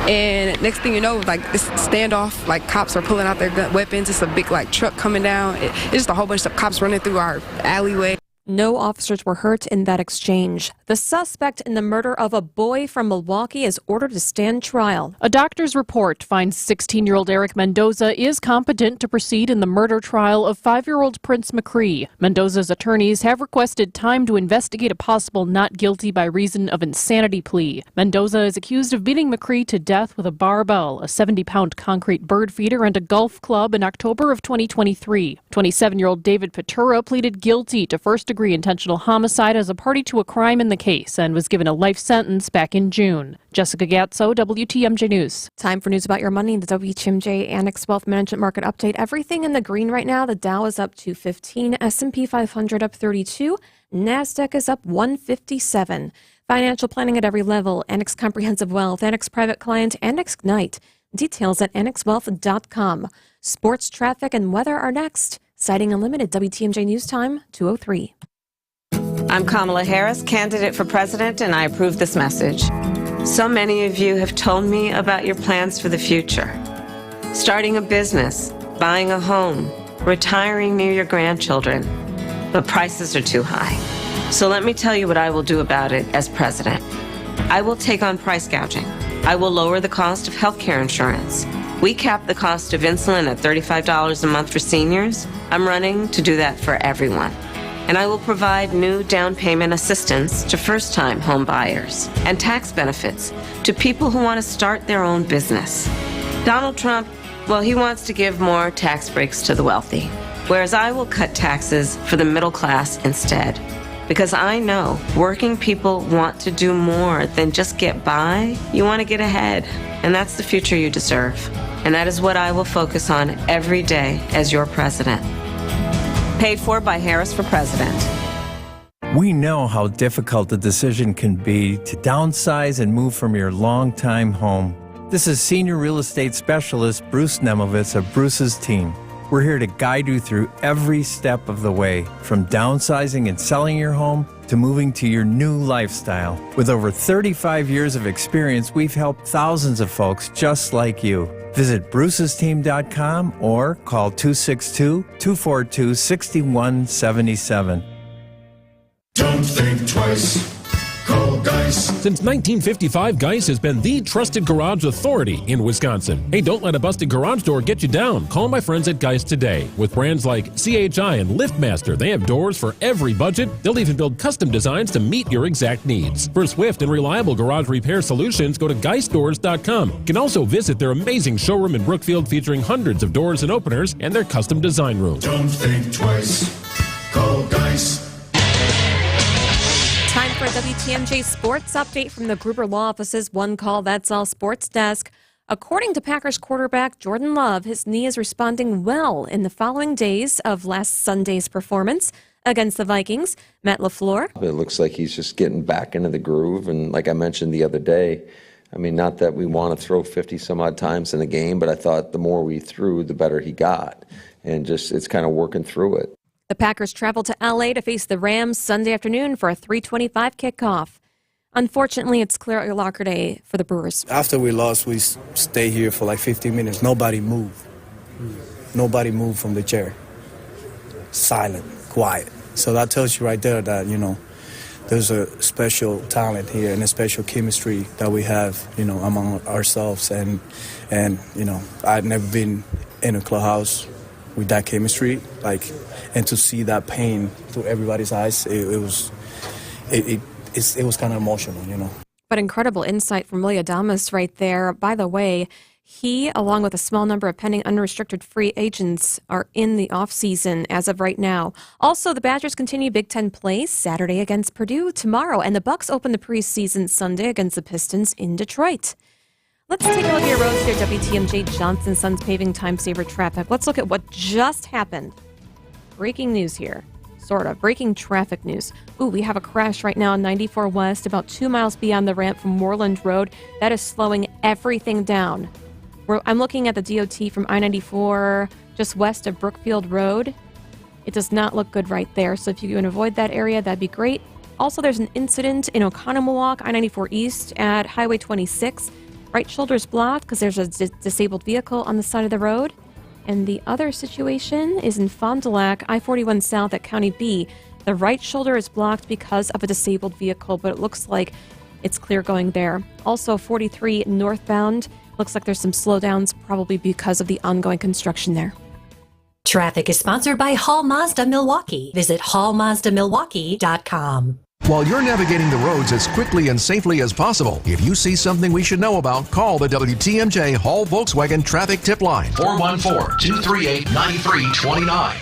Speaker 3: And next thing you know, like this standoff, like cops are pulling out their weapons. It's a big like truck coming down. It's just a whole bunch of cops running through our alleyway.
Speaker 2: No officers were hurt in that exchange. The suspect in the murder of a boy from Milwaukee is ordered to stand trial.
Speaker 4: A doctor's report finds 16-year-old Eric Mendoza is competent to proceed in the murder trial of 5-year-old Prince McCree. Mendoza's attorneys have requested time to investigate a possible not guilty by reason of insanity plea. Mendoza is accused of beating McCree to death with a barbell, a 70-pound concrete bird feeder, and a golf club in October of 2023. 27-year-old David Patura pleaded guilty to first-degree intentional homicide as a party to a crime in the case and was given a life sentence back in June. Jessica Gatso, WTMJ News.
Speaker 2: Time for news about your money. The WTMJ Annex Wealth Management Market Update. Everything in the green right now. The Dow is up 215, S&P 500 up 32, NASDAQ is up 157. Financial planning at every level. Annex Comprehensive Wealth, Annex Private Client, Annex Ignite. Details at annexwealth.com. Sports, traffic, and weather are next. Citing Unlimited, WTMJ News Time, 2:03.
Speaker 5: I'm Kamala Harris, candidate for president, and I approve this message. So many of you have told me about your plans for the future. Starting a business, buying a home, retiring near your grandchildren. But prices are too high. So let me tell you what I will do about it as president. I will take on price gouging. I will lower the cost of health care insurance. We cap the cost of insulin at $35 a month for seniors. I'm running to do that for everyone. And I will provide new down payment assistance to first-time home buyers and tax benefits to people who want to start their own business. Donald Trump, well, he wants to give more tax breaks to the wealthy, whereas I will cut taxes for the middle class instead. Because I know working people want to do more than just get by. You want to get ahead, and that's the future you deserve. And that is what I will focus on every day as your president. Paid for by Harris for President.
Speaker 6: We know how difficult the decision can be to downsize and move from your longtime home. This is Senior Real Estate Specialist Bruce Nemovitz of Bruce's team. We're here to guide you through every step of the way, from downsizing and selling your home to moving to your new lifestyle. With over 35 years of experience, we've helped thousands of folks just like you. Visit brucesteam.com or call 262-242-6177.
Speaker 20: Don't think twice. Call Geis.
Speaker 7: Since 1955, Geis has been the trusted garage authority in Wisconsin. Hey, don't let a busted garage door get you down. Call my friends at Geis today. With brands like CHI and LiftMaster, they have doors for every budget. They'll even build custom designs to meet your exact needs. For swift and reliable garage repair solutions, go to geisdoors.com. You can also visit their amazing showroom in Brookfield featuring hundreds of doors and openers and their custom design room.
Speaker 20: Don't think twice. Call Geis.
Speaker 2: Time for a WTMJ Sports Update from the Gruber Law Office's One Call That's All Sports Desk. According to Packers quarterback Jordan Love, his knee is responding well in the following days of last Sunday's performance against the Vikings. Matt LaFleur.
Speaker 15: It looks like he's just getting back into the groove. And like I mentioned the other day, I mean, not that we want to throw 50 some odd times in the game, but I thought the more we threw, the better he got. And just it's kind of working through it.
Speaker 2: The Packers travel to L.A. to face the Rams Sunday afternoon for a 3:25 kickoff. Unfortunately, it's clear locker day for the Brewers.
Speaker 21: After we lost, we stayed here for like 15 minutes. Nobody moved. Nobody moved from the chair. Silent, quiet. So that tells you right there that, there's a special talent here and a special chemistry that we have, among ourselves. And I'd never been in a clubhouse with that chemistry, and to see that pain through everybody's eyes, it was kind of emotional,
Speaker 2: But incredible insight from Willie Adames right there. By the way, he, along with a small number of pending unrestricted free agents, are in the offseason as of right now. Also, the Badgers continue Big Ten play Saturday against Purdue tomorrow, and the Bucks open the preseason Sunday against the Pistons in Detroit. Let's take a look at your roads here, WTMJ Johnson Sons Paving Time Saver Traffic. Let's look at what just happened. Breaking news here. Sort of. Breaking traffic news. We have a crash right now on 94 West, about 2 miles beyond the ramp from Moreland Road. That is slowing everything down. I'm looking at the DOT from I-94 just west of Brookfield Road. It does not look good right there, so if you can avoid that area, that'd be great. Also, there's an incident in Oconomowoc, I-94 East at Highway 26. Right shoulder is blocked because there's a disabled vehicle on the side of the road. And the other situation is in Fond du Lac, I-41 South at County B. The right shoulder is blocked because of a disabled vehicle, but it looks like it's clear going there. Also, 43 northbound. Looks like there's some slowdowns, probably because of the ongoing construction there.
Speaker 8: Traffic is sponsored by Hall Mazda Milwaukee. Visit hallmazdamilwaukee.com.
Speaker 11: While you're navigating the roads as quickly and safely as possible, if you see something we should know about, call the WTMJ Hall Volkswagen Traffic Tip Line, 414-238-9329.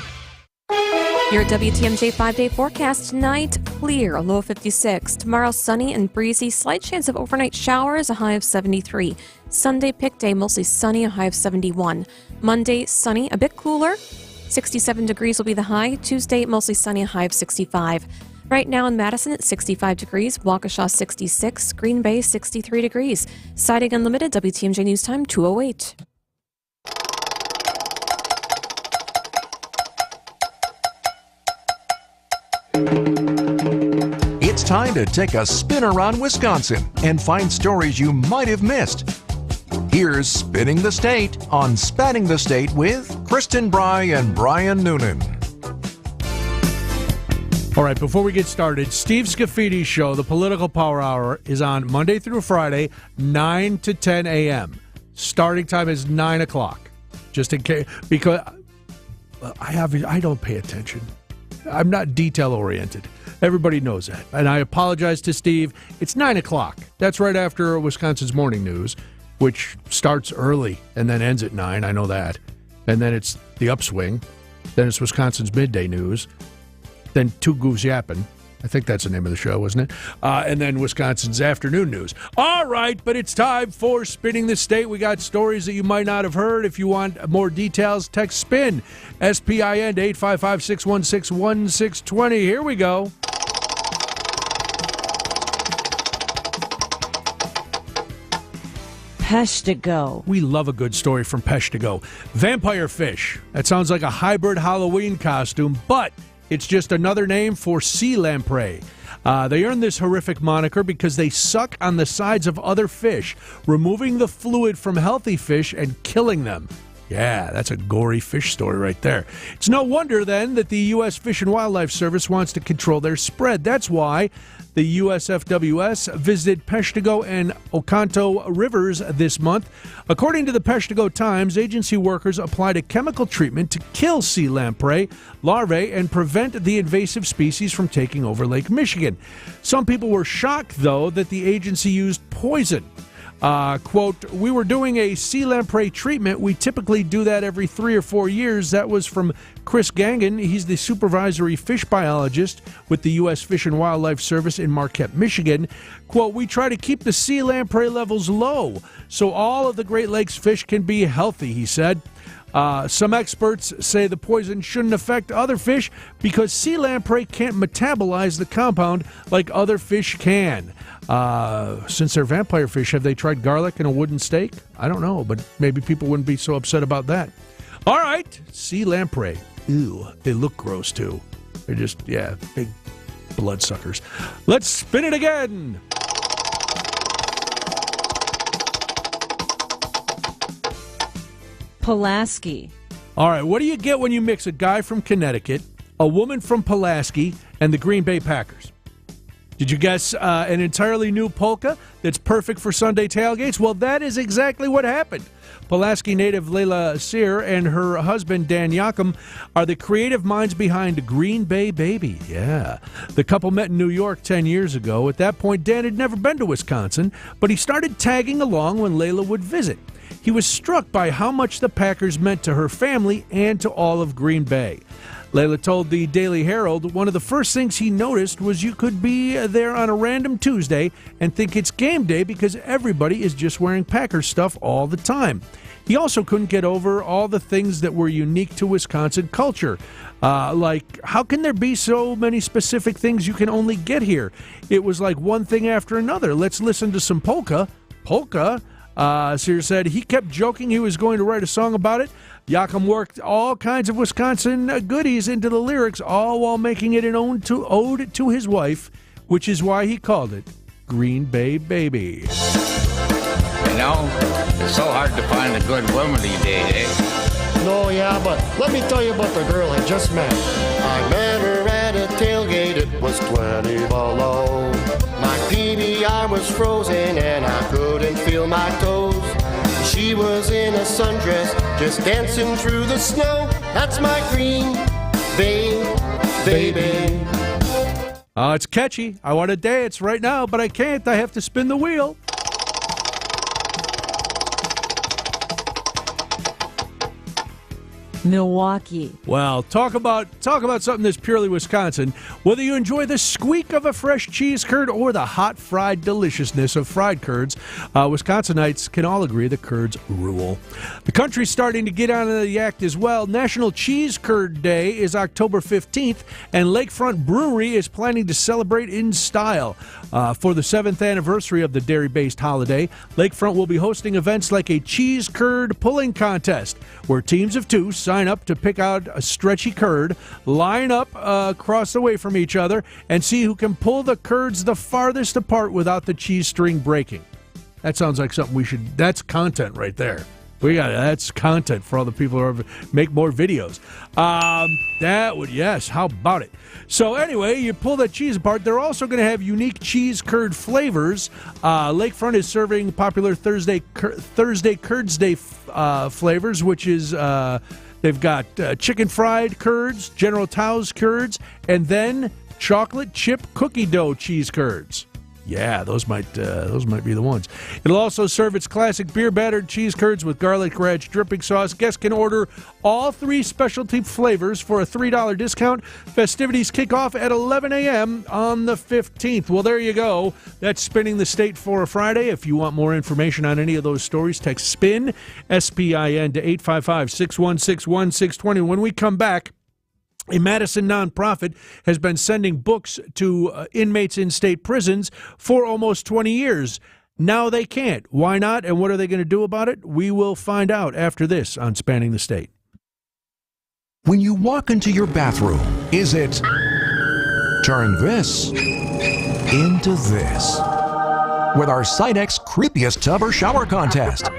Speaker 2: Your WTMJ 5-day forecast tonight, clear, a low of 56. Tomorrow, sunny and breezy, slight chance of overnight showers, a high of 73. Sunday, pick day, mostly sunny, a high of 71. Monday, sunny, a bit cooler, 67 degrees will be the high. Tuesday, mostly sunny, a high of 65. Right now in Madison, it's 65 degrees, Waukesha 66, Green Bay 63 degrees. Siding Unlimited, WTMJ News Time 2:08.
Speaker 11: It's time to take a spin around Wisconsin and find stories you might have missed. Here's Spinning the State on Spanning the State with Kristen Bry and Brian Noonan.
Speaker 9: All right, before we get started, Steve Scaffidi's show, The Political Power Hour, is on Monday through Friday, 9 to 10 a.m. Starting time is 9 o'clock. Just in case, because I don't pay attention. I'm not detail-oriented. Everybody knows that. And I apologize to Steve. It's 9 o'clock. That's right after Wisconsin's Morning News, which starts early and then ends at 9. I know that. And then it's the upswing. Then it's Wisconsin's Midday News. Then Two Goose Yappin'. I think that's the name of the show, wasn't it? And then Wisconsin's Afternoon News. All right, but it's time for Spinning the State. We got stories that you might not have heard. If you want more details, text SPIN, S-P-I-N, to 855-616-1620. Here we go.
Speaker 10: Peshtigo.
Speaker 9: We love a good story from Peshtigo. Vampire fish. That sounds like a hybrid Halloween costume, but it's just another name for sea lamprey. They earned this horrific moniker because they suck on the sides of other fish, removing the fluid from healthy fish and killing them. Yeah, that's a gory fish story right there. It's no wonder, then, that the U.S. Fish and Wildlife Service wants to control their spread. That's why the USFWS visited Peshtigo and Oconto rivers this month. According to the Peshtigo Times, agency workers applied a chemical treatment to kill sea lamprey larvae and prevent the invasive species from taking over Lake Michigan. Some people were shocked, though, that the agency used poison. Quote, "We were doing a sea lamprey treatment. We typically do that every 3 or 4 years." That was from Chris Gangan. He's the supervisory fish biologist with the U.S. Fish and Wildlife Service in Marquette, Michigan. Quote, "We try to keep the sea lamprey levels low so all of the Great Lakes fish can be healthy," he said. Some experts say the poison shouldn't affect other fish because sea lamprey can't metabolize the compound like other fish can. Since they're vampire fish, have they tried garlic and a wooden stake? I don't know, but maybe people wouldn't be so upset about that. All right, sea lamprey. Ew, they look gross too. They're just, big bloodsuckers. Let's spin it again.
Speaker 10: Pulaski.
Speaker 9: All right, what do you get when you mix a guy from Connecticut, a woman from Pulaski, and the Green Bay Packers? Did you guess an entirely new polka that's perfect for Sunday tailgates? Well, that is exactly what happened. Pulaski native Layla Sear and her husband Dan Yakum are the creative minds behind Green Bay Baby. Yeah. The couple met in New York 10 years ago. At that point, Dan had never been to Wisconsin, but he started tagging along when Layla would visit. He was struck by how much the Packers meant to her family and to all of Green Bay. Layla told the Daily Herald one of the first things he noticed was you could be there on a random Tuesday and think it's game day because everybody is just wearing Packers stuff all the time. He also couldn't get over all the things that were unique to Wisconsin culture. Like, how can there be so many specific things you can only get here? It was like one thing after another. Let's listen to some polka. Polka? Sears said he kept joking he was going to write a song about it. Yakum worked all kinds of Wisconsin goodies into the lyrics, all while making it an ode to his wife, which is why he called it Green Bay Baby.
Speaker 12: You know, it's so hard to find a good woman these days, eh?
Speaker 13: No, yeah, but let me tell you about the girl I just met. I met her at a tailgate, it was 20 below. My PBR was frozen and I couldn't feel my toes. She was in a sundress, just dancing through the snow. That's my Green Bay Baby.
Speaker 9: Oh, it's catchy. I want to dance right now, but I can't. I have to spin the wheel.
Speaker 10: Milwaukee.
Speaker 9: Well, talk about something that's purely Wisconsin. Whether you enjoy the squeak of a fresh cheese curd or the hot fried deliciousness of fried curds, Wisconsinites can all agree the curds rule. The country's starting to get on the act as well. National Cheese Curd Day is October 15th, and Lakefront Brewery is planning to celebrate in style. For the 7th anniversary of the dairy-based holiday, Lakefront will be hosting events like a cheese curd pulling contest, where teams of two sign up to pick out a stretchy curd, line up across the way from each other, and see who can pull the curds the farthest apart without the cheese string breaking. That sounds like something that's content right there. That's content for all the people who make more videos. Yes, how about it? So anyway, you pull that cheese apart. They're also going to have unique cheese curd flavors. Lakefront is serving popular Thursday Curds Day flavors, which is they've got chicken fried curds, General Tso's curds, and then chocolate chip cookie dough cheese curds. Yeah, those might be the ones. It'll also serve its classic beer-battered cheese curds with garlic ranch dripping sauce. Guests can order all 3 specialty flavors for a $3 discount. Festivities kick off at 11 a.m. on the 15th. Well, there you go. That's Spinning the State for a Friday. If you want more information on any of those stories, text SPIN, S-P-I-N, to 855-616-1620. When we come back, a Madison nonprofit has been sending books to inmates in state prisons for almost 20 years. Now they can't. Why not? And what are they going to do about it? We will find out after this on Spanning the State.
Speaker 11: When you walk into your bathroom, is it turn this into this? With our Sidex Creepiest Tub or Shower Contest.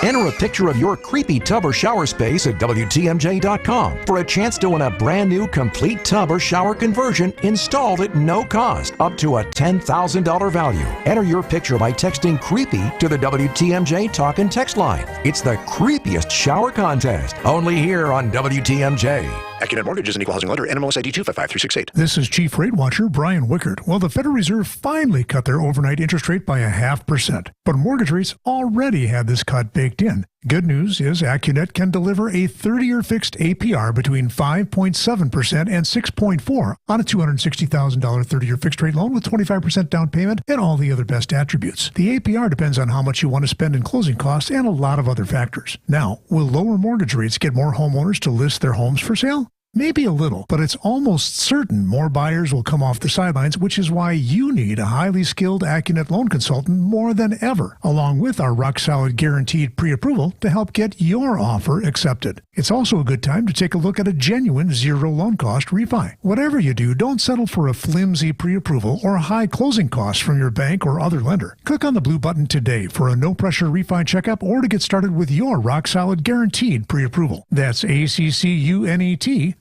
Speaker 11: Enter a picture of your creepy tub or shower space at WTMJ.com for a chance to win a brand new complete tub or shower conversion installed at no cost, up to a $10,000 value. Enter your picture by texting CREEPY to the WTMJ talk and text line. It's the Creepiest Shower Contest, only here on WTMJ.
Speaker 14: AccuNet Mortgage is an equal housing lender. NMLS ID 255368.
Speaker 17: This is Chief Rate Watcher Brian Wickert. Well, the Federal Reserve finally cut their overnight interest rate by 0.5%, but mortgage rates already had this cut baked in. Good news is AccuNet can deliver a 30-year fixed APR between 5.7% and 6.4% on a $260,000 30-year fixed rate loan with 25% down payment and all the other best attributes. The APR depends on how much you want to spend in closing costs and a lot of other factors. Now, will lower mortgage rates get more homeowners to list their homes for sale? Maybe a little, but it's almost certain more buyers will come off the sidelines, which is why you need a highly skilled AccuNet loan consultant more than ever, along with our rock-solid guaranteed pre-approval to help get your offer accepted. It's also a good time to take a look at a genuine zero loan cost refi. Whatever you do, don't settle for a flimsy pre-approval or high closing costs from your bank or other lender. Click on the blue button today for a no-pressure refi checkup or to get started with your rock-solid guaranteed pre-approval. That's ACCUNET.com.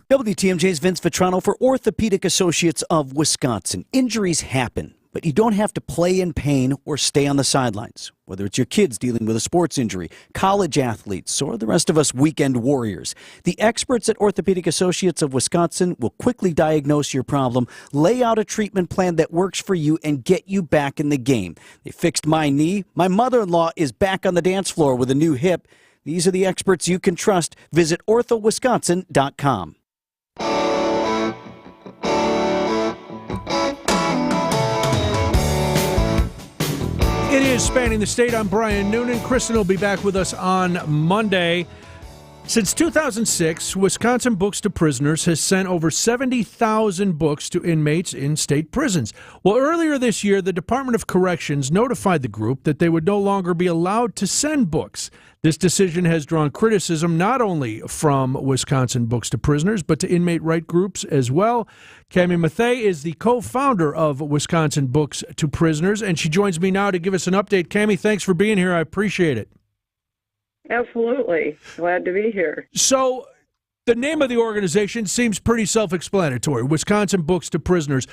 Speaker 1: WTMJ's Vince Vitrano for Orthopedic Associates of Wisconsin. Injuries happen, but you don't have to play in pain or stay on the sidelines. Whether it's your kids dealing with a sports injury, college athletes, or the rest of us weekend warriors, the experts at Orthopedic Associates of Wisconsin will quickly diagnose your problem, lay out a treatment plan that works for you, and get you back in the game. They fixed my knee. My mother-in-law is back on the dance floor with a new hip. These are the experts you can trust. Visit orthowisconsin.com.
Speaker 9: It is Spanning the State. I'm Brian Noonan. Kristen will be back with us on Monday. Since 2006, Wisconsin Books to Prisoners has sent over 70,000 books to inmates in state prisons. Well, earlier this year, the Department of Corrections notified the group that they would no longer be allowed to send books. This decision has drawn criticism not only from Wisconsin Books to Prisoners, but to inmate right groups as well. Cami Mathey is the co-founder of Wisconsin Books to Prisoners, and she joins me now to give us an update. Cami, thanks for being here. I appreciate it.
Speaker 16: Absolutely. Glad to be here.
Speaker 9: So the name of the organization seems pretty self-explanatory, Wisconsin Books to Prisoners.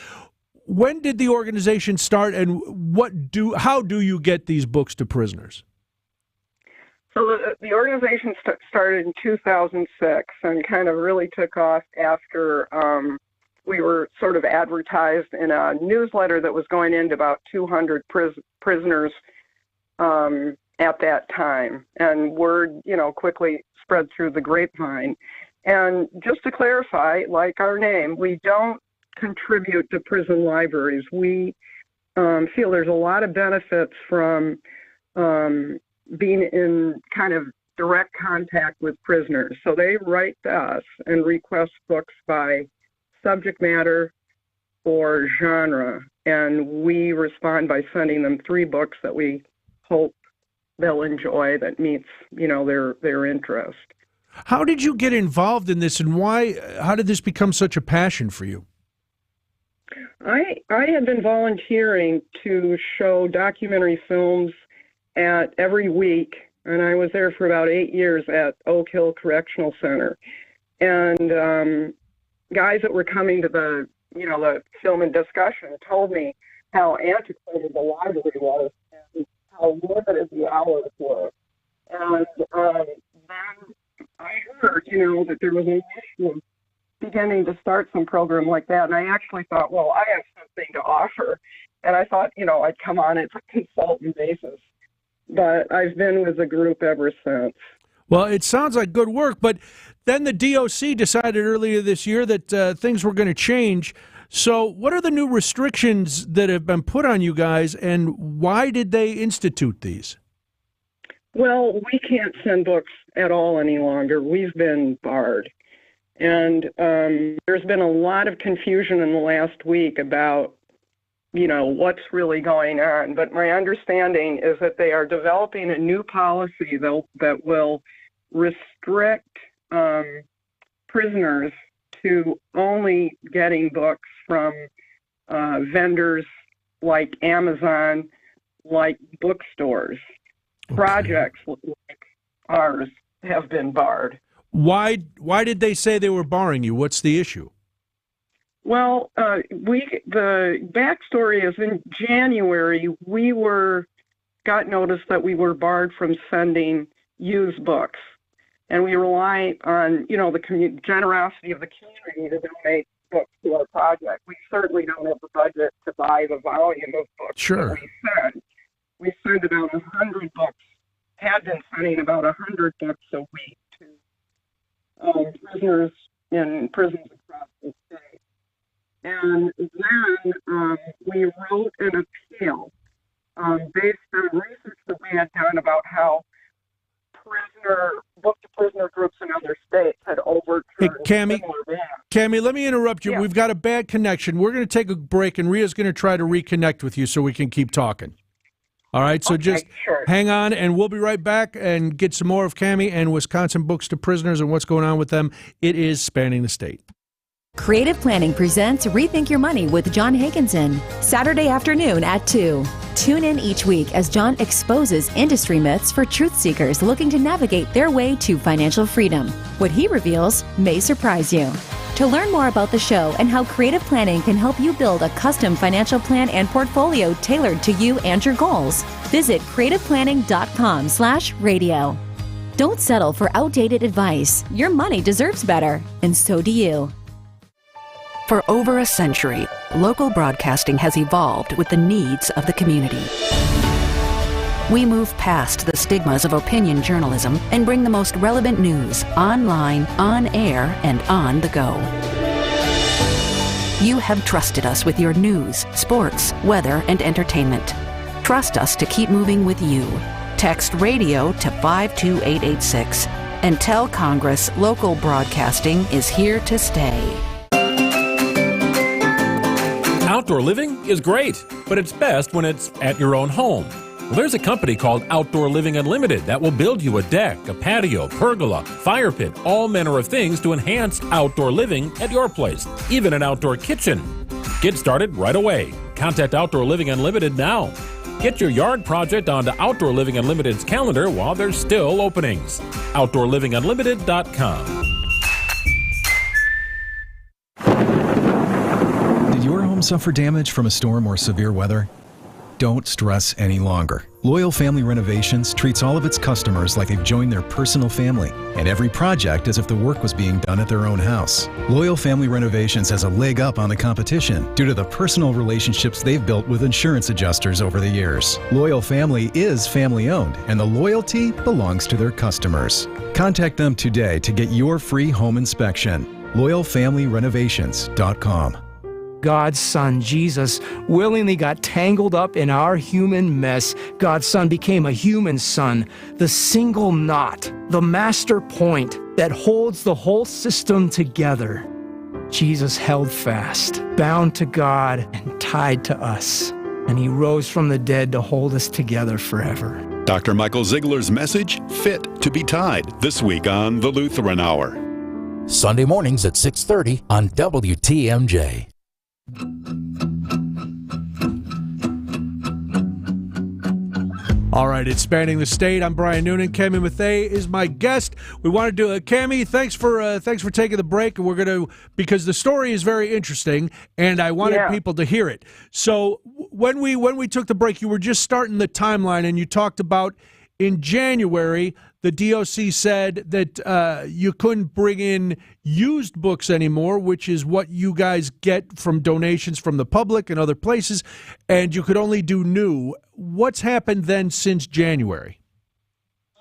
Speaker 9: When did the organization start, and how do you get these books to prisoners?
Speaker 16: So the organization started in 2006 and kind of really took off after we were sort of advertised in a newsletter that was going into about 200 prisoners at that time, and word, quickly spread through the grapevine. And just to clarify, like our name, we don't contribute to prison libraries. We feel there's a lot of benefits from being in kind of direct contact with prisoners. So they write to us and request books by subject matter or genre, and we respond by sending them 3 books that we hope they'll enjoy, that meets, their interest.
Speaker 9: How did you get involved in this, and how did this become such a passion for you?
Speaker 16: I had been volunteering to show documentary films at every week, and I was there for about 8 years at Oak Hill Correctional Center. And guys that were coming to the film and discussion told me how antiquated the library was and how limited the hours were. And then I heard, that there was an issue beginning to start some program like that. And I actually thought, well, I have something to offer. And I thought, I'd come on as a consultant basis. But I've been with the group ever since.
Speaker 9: Well, it sounds like good work, but then the DOC decided earlier this year that things were going to change. So what are the new restrictions that have been put on you guys, and why did they institute these?
Speaker 16: Well, we can't send books at all any longer. We've been barred. And there's been a lot of confusion in the last week about, what's really going on. But my understanding is that they are developing a new policy that will restrict prisoners to only getting books from vendors like Amazon, like bookstores. Okay. Projects like ours have been barred.
Speaker 9: Why did they say they were barring you? What's the issue?
Speaker 16: Well, the backstory is in January, we got notice that we were barred from sending used books. And we rely on, the generosity of the community to donate books to our project. We certainly don't have the budget to buy the volume of books that we send. We send about 100 books, had been sending about 100 books a week to prisoners in prisons across the state. And then we wrote an appeal based on research that we had done about how book-to-prisoner groups in other states had overturned similar bans.
Speaker 9: Cami, let me interrupt you.
Speaker 16: Yeah.
Speaker 9: We've got a bad connection. We're going to take a break, and Ria's going to try to reconnect with you so we can keep talking. All right, so just
Speaker 16: sure.
Speaker 9: hang on, and we'll be right back and get some more of Cammie and Wisconsin Books to Prisoners and what's going on with them. It is Spanning the State.
Speaker 18: Creative Planning presents Rethink Your Money with John Higginson, Saturday afternoon at 2. Tune in each week as John exposes industry myths for truth seekers looking to navigate their way to financial freedom. What he reveals may surprise you. To learn more about the show and how creative planning can help you build a custom financial plan and portfolio tailored to you and your goals, visit creativeplanning.com/radio. Don't settle for outdated advice. Your money deserves better, and so do you.
Speaker 19: For over a century, local broadcasting has evolved with the needs of the community. We move past the stigmas of opinion journalism and bring the most relevant news online, on air, and on the go. You have trusted us with your news, sports, weather, and entertainment. Trust us to keep moving with you. Text radio to 52886 and tell Congress local broadcasting is here to stay.
Speaker 7: Outdoor living is great, but it's best when it's at your own home. Well, there's a company called Outdoor Living Unlimited that will build you a deck, a patio, pergola, fire pit, all manner of things to enhance outdoor living at your place, even an outdoor kitchen. Get started right away. Contact Outdoor Living Unlimited now. Get your yard project onto Outdoor Living Unlimited's calendar while there's still openings. OutdoorLivingUnlimited.com.
Speaker 22: Did your home suffer damage from a storm or severe weather? Don't stress any longer. Loyal Family Renovations treats all of its customers like they've joined their personal family, and every project as if the work was being done at their own house. Loyal Family Renovations has a leg up on the competition due to the personal relationships they've built with insurance adjusters over the years. Loyal Family is family-owned, and the loyalty belongs to their customers. Contact them today to get your free home inspection. LoyalFamilyRenovations.com.
Speaker 23: God's Son, Jesus, willingly got tangled up in our human mess. God's Son became a human son, the single knot, the master point that holds the whole system together. Jesus held fast, bound to God and tied to us, and he rose from the dead to hold us together forever.
Speaker 24: Dr. Michael Ziegler's message, Fit to be Tied, this week on The Lutheran Hour.
Speaker 25: Sunday mornings at 6:30 on WTMJ.
Speaker 9: All right, it's Spanning the State. I'm Brian Noonan. Cammie Mathey is my guest. We wanted to Cammie, thanks for taking the break. And we're going to, because the story is very interesting, and I wanted people to hear it. So when we took the break, you were just starting the timeline, and you talked about in January the DOC said that you couldn't bring in used books anymore, which is what you guys get from donations from the public and other places, and you could only do new. What's happened then since January?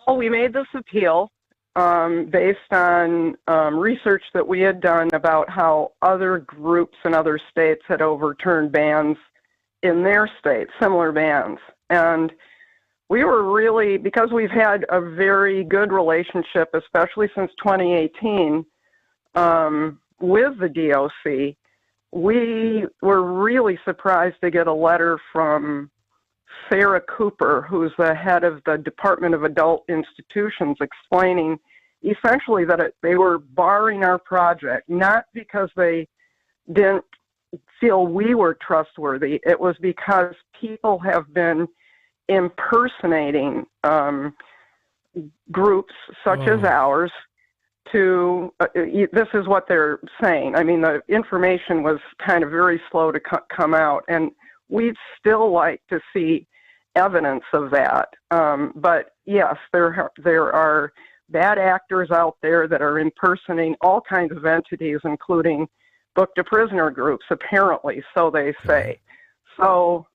Speaker 16: Well, we made this appeal based on research that we had done about how other groups in other states had overturned bans in their states, similar bans. And we were really, because we've had a very good relationship, especially since 2018, with the DOC, we were really surprised to get a letter from Sarah Cooper, who's the head of the Department of Adult Institutions, explaining essentially that they were barring our project, not because they didn't feel we were trustworthy. It was because people have been impersonating groups such as ours to, this is what they're saying. I mean, the information was kind of very slow to come out, and we'd still like to see evidence of that. But yes, there are bad actors out there that are impersonating all kinds of entities, including book-to-prisoner groups, apparently, so they say. So,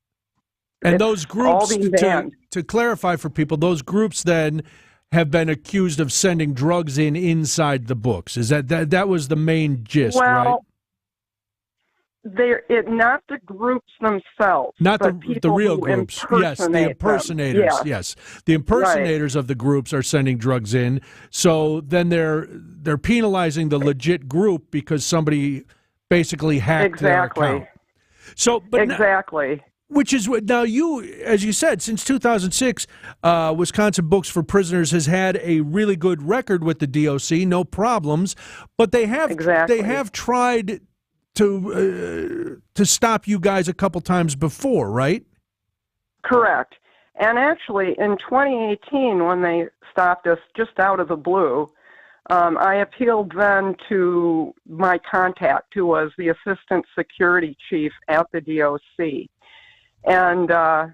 Speaker 9: and those groups, to clarify for people, those groups then have been accused of sending drugs inside the books. Is that was the main gist, right?
Speaker 16: Not the groups themselves,
Speaker 9: not
Speaker 16: but
Speaker 9: the real groups. Yes, the impersonators. Yes, the impersonators of the groups are sending drugs in. So then they're penalizing the legit group because somebody basically hacked their account.
Speaker 16: So, but exactly.
Speaker 9: Which is what now you, as you said, since 2006, Wisconsin Books for Prisoners has had a really good record with the DOC, no problems. But they have tried to stop you guys a couple times before, right?
Speaker 16: Correct. And actually, in 2018, when they stopped us just out of the blue, I appealed then to my contact, who was the assistant security chief at the DOC. And I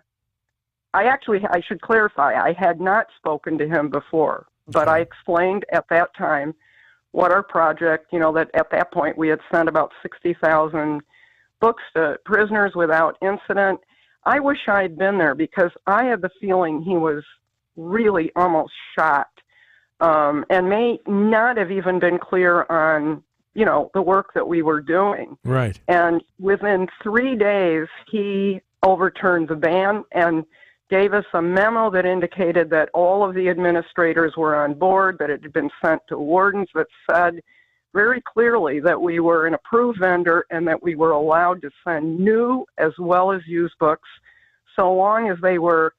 Speaker 16: should clarify, I had not spoken to him before, but I explained at that time what our project, that at that point we had sent about 60,000 books to prisoners without incident. I wish I had been there because I had the feeling he was really almost shocked and may not have even been clear on, the work that we were doing.
Speaker 9: Right.
Speaker 16: And within 3 days, he overturned the ban and gave us a memo that indicated that all of the administrators were on board, that it had been sent to wardens, that said very clearly that we were an approved vendor and that we were allowed to send new as well as used books so long as they were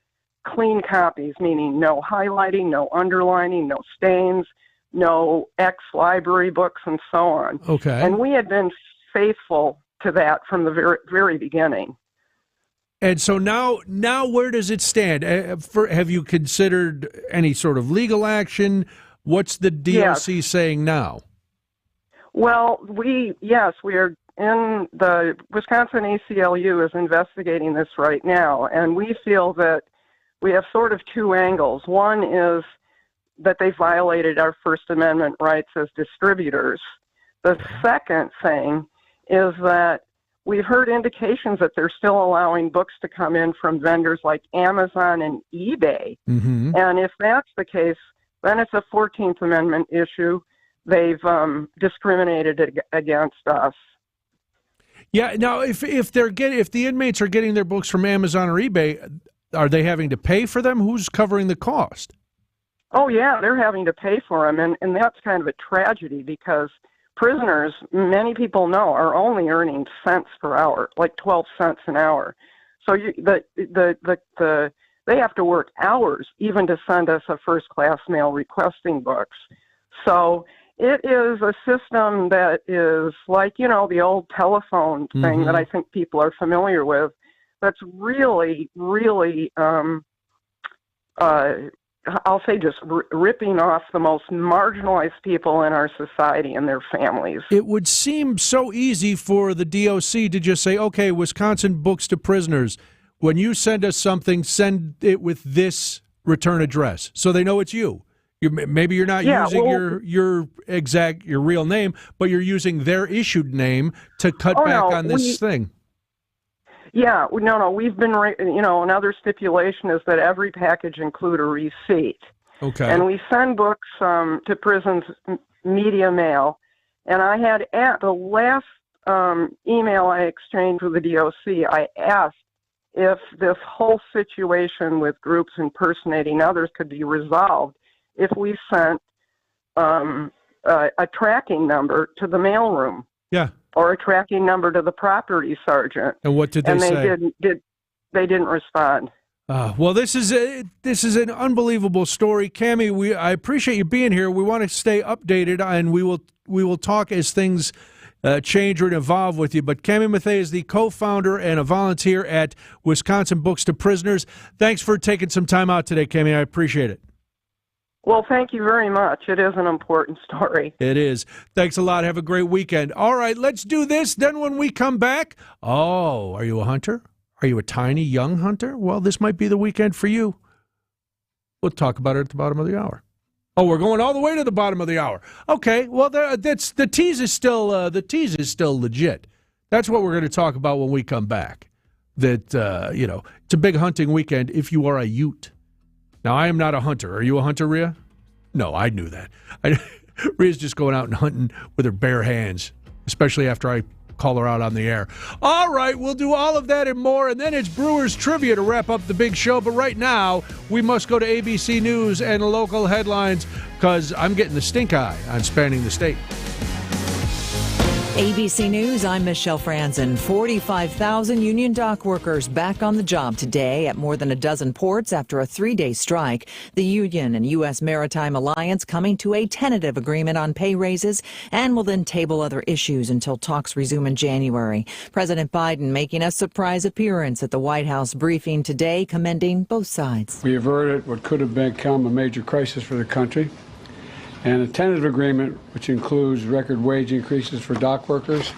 Speaker 16: clean copies, meaning no highlighting, no underlining, no stains, no ex-library books, and so on.
Speaker 9: Okay.
Speaker 16: And we had been faithful to that from the very, very beginning.
Speaker 9: And so now where does it stand? Have you considered any sort of legal action? What's the DOC saying now?
Speaker 16: Well, we are in the Wisconsin ACLU is investigating this right now, and we feel that we have sort of two angles. One is that they violated our First Amendment rights as distributors. The second thing is that we've heard indications that they're still allowing books to come in from vendors like Amazon and eBay.
Speaker 9: Mm-hmm.
Speaker 16: And if that's the case, then it's a 14th Amendment issue. They've discriminated against us.
Speaker 9: Yeah. Now, if the inmates are getting their books from Amazon or eBay, are they having to pay for them? Who's covering the cost?
Speaker 16: Oh, yeah, they're having to pay for them. And that's kind of a tragedy because prisoners, many people know, are only earning cents per hour, like 12 cents an hour. So they have to work hours even to send us a first-class mail requesting books. So it is a system that is like, the old telephone thing that I think people are familiar with. That's really, really, I'll say just ripping off the most marginalized people in our society and their families.
Speaker 9: It would seem so easy for the DOC to just say, okay, Wisconsin Books to Prisoners, when you send us something, send it with this return address so they know it's you. Maybe you're not using your real name, but you're using their issued name to cut back on this thing.
Speaker 16: Yeah, no, we've been, another stipulation is that every package include a receipt.
Speaker 9: Okay.
Speaker 16: And we send books to prisons media mail. And I had, at the last email I exchanged with the DOC, I asked if this whole situation with groups impersonating others could be resolved if we sent a tracking number to the mailroom.
Speaker 9: Yeah.
Speaker 16: Or a tracking number to the property sergeant.
Speaker 9: And what did they say?
Speaker 16: And they didn't respond.
Speaker 9: Well, this is an unbelievable story, Cammie. I appreciate you being here. We want to stay updated, and we will talk as things change or evolve with you. But Cammie Mathey is the co-founder and a volunteer at Wisconsin Books to Prisoners. Thanks for taking some time out today, Cammie. I appreciate it.
Speaker 16: Well, thank you very much. It is an important story.
Speaker 9: It is. Thanks a lot. Have a great weekend. All right, let's do this. Then when we come back, are you a hunter? Are you a tiny young hunter? Well, this might be the weekend for you. We'll talk about it at the bottom of the hour. Oh, we're going all the way to the bottom of the hour. Okay, well, the tease is still legit. That's what we're going to talk about when we come back. That it's a big hunting weekend if you are a Ute. Now, I am not a hunter. Are you a hunter, Rhea? No, I knew that. Rhea's just going out and hunting with her bare hands, especially after I call her out on the air. All right, we'll do all of that and more, and then it's Brewers Trivia to wrap up the big show. But right now, we must go to ABC News and local headlines because I'm getting the stink eye on Spanning the State.
Speaker 10: ABC News, I'm Michelle Franzen. 45,000 union dock workers back on the job today at more than a dozen ports after a 3-day strike. The union and U.S. Maritime Alliance coming to a tentative agreement on pay raises and will then table other issues until talks resume in January. President Biden making a surprise appearance at the White House briefing today, commending both sides.
Speaker 3: We averted what could have become a major crisis for the country, and a tentative agreement which includes record wage increases for dock workers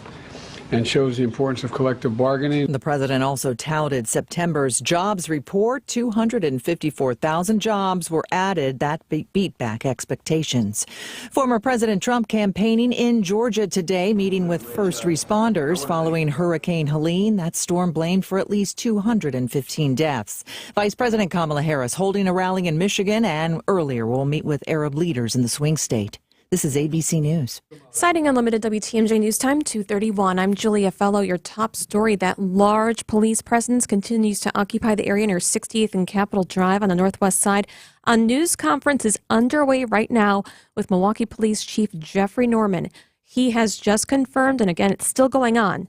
Speaker 3: and shows the importance of collective bargaining.
Speaker 10: The president also touted September's jobs report. 254,000 jobs were added. That beat back expectations. Former President Trump campaigning in Georgia today, meeting with first responders following Hurricane Helene. That storm blamed for at least 215 deaths. Vice President Kamala Harris holding a rally in Michigan, and earlier will meet with Arab leaders in the swing state. This is ABC News.
Speaker 2: Citing Unlimited WTMJ News Time 2:31. I'm Julia Fellow. Your top story: that large police presence continues to occupy the area near 68th and Capitol Drive on the northwest side. A news conference is underway right now with Milwaukee Police Chief Jeffrey Norman. He has just confirmed, and again, it's still going on,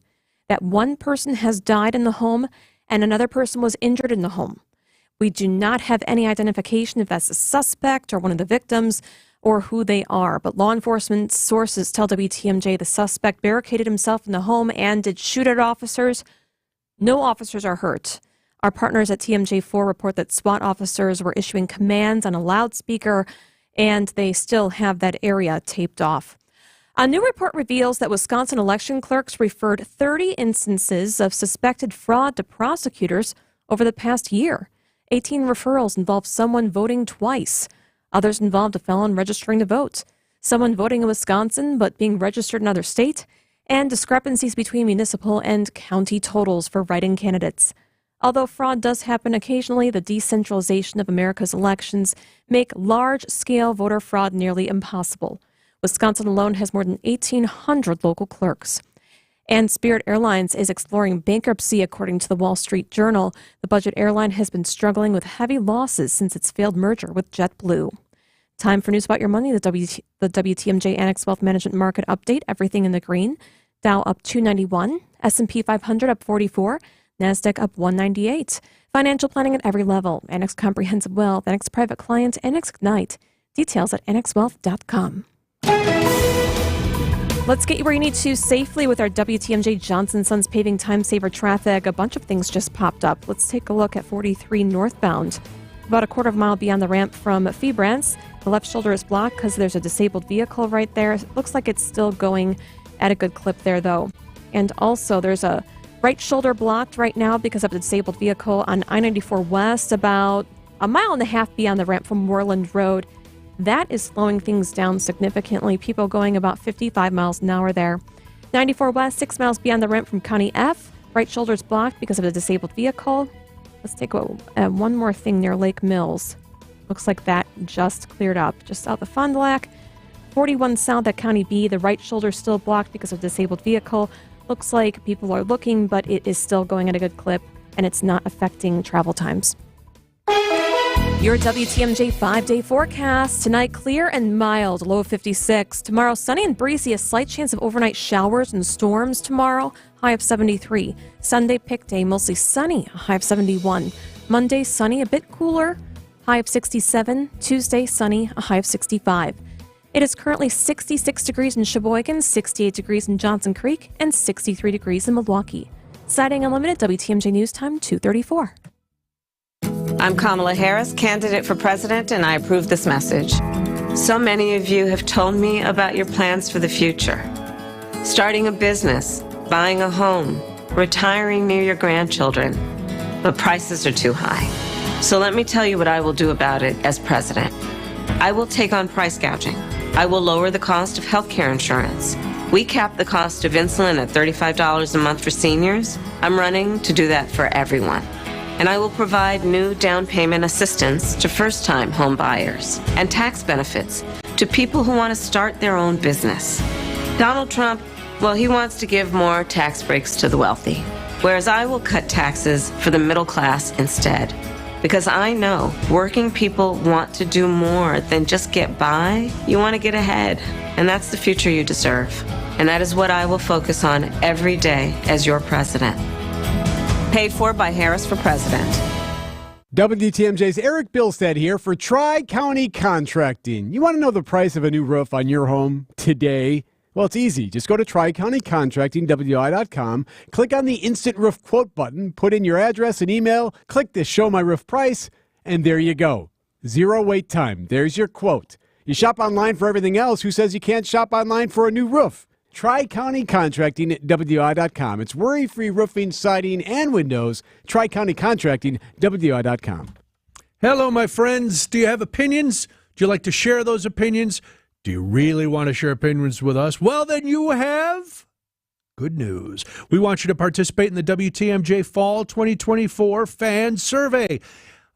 Speaker 2: that one person has died in the home and another person was injured in the home. We do not have any identification if that's a suspect or one of the victims or who they are. But law enforcement sources tell WTMJ the suspect barricaded himself in the home and did shoot at officers. No officers are hurt. Our partners at TMJ4 report that SWAT officers were issuing commands on a loudspeaker, and they still have that area taped off. A new report reveals that Wisconsin election clerks referred 30 instances of suspected fraud to prosecutors over the past year. 18 referrals involved someone voting twice. Others involved a felon registering to vote, someone voting in Wisconsin but being registered in another state, and discrepancies between municipal and county totals for write-in candidates. Although fraud does happen occasionally, the decentralization of America's elections make large-scale voter fraud nearly impossible. Wisconsin alone has more than 1,800 local clerks. And Spirit Airlines is exploring bankruptcy, according to the Wall Street Journal. The budget airline has been struggling with heavy losses since its failed merger with JetBlue. Time for news about your money. The WTMJ Annex Wealth Management Market Update. Everything in the green. Dow up 291. S&P 500 up 44. NASDAQ up 198. Financial planning at every level. Annex Comprehensive Wealth, Annex Private Client, Annex Ignite. Details at annexwealth.com. Let's get you where you need to safely with our WTMJ Johnson Sons Paving Time Saver traffic. A bunch of things just popped up. Let's take a look at 43 northbound. About a quarter of a mile beyond the ramp from Febrance. The left shoulder is blocked because there's a disabled vehicle right there. It looks like it's still going at a good clip there, though. And also, there's a right shoulder blocked right now because of a disabled vehicle on I-94 West, about a mile and a half beyond the ramp from Moreland Road. That is slowing things down significantly. People going about 55 miles an hour there. 94 West, 6 miles beyond the ramp from County F. Right shoulder is blocked because of a disabled vehicle. Let's take one more thing near Lake Mills. Looks like that just cleared up. Just south of Fond du Lac. 41 south at County B. The right shoulder is still blocked because of a disabled vehicle. Looks like people are looking, but it is still going at a good clip, and it's not affecting travel times. Your WTMJ 5-day forecast. Tonight, clear and mild, low of 56. Tomorrow, sunny and breezy, a slight chance of overnight showers and storms tomorrow, high of 73. Sunday, pick day, mostly sunny, a high of 71. Monday, sunny, a bit cooler, high of 67. Tuesday, sunny, a high of 65. It is currently 66 degrees in Sheboygan, 68 degrees in Johnson Creek, and 63 degrees in Milwaukee. Citing Unlimited, WTMJ News Time 2:34.
Speaker 4: I'm Kamala Harris, candidate for president, and I approve this message. So many of you have told me about your plans for the future. Starting a business, buying a home, retiring near your grandchildren. But prices are too high. So let me tell you what I will do about it as president. I will take on price gouging. I will lower the cost of health care insurance. We cap the cost of insulin at $35 a month for seniors. I'm running to do that for everyone. And I will provide new down payment assistance to first-time home buyers and tax benefits to people who want to start their own business. Donald Trump, well, he wants to give more tax breaks to the wealthy, whereas I will cut taxes for the middle class instead. Because I know working people want to do more than just get by. You want to get ahead, and that's the future you deserve. And that is what I will focus on every day as your president. Paid for by Harris for President.
Speaker 5: WTMJ's Eric Bilstead here for Tri-County Contracting. You want to know the price of a new roof on your home today? Well, it's easy. Just go to TriCountyContracting.wi.com, click on the Instant Roof Quote button, put in your address and email, click the Show My Roof Price, and there you go. Zero wait time. There's your quote. You shop online for everything else. Who says you can't shop online for a new roof? TriCountyContracting.wi.com. It's worry-free roofing, siding, and windows. TriCountyContracting.wi.com.
Speaker 9: Hello, my friends. Do you have opinions? Do you like to share those opinions? Do you really want to share opinions with us? Well, then you have good news. We want you to participate in the WTMJ Fall 2024 Fan Survey.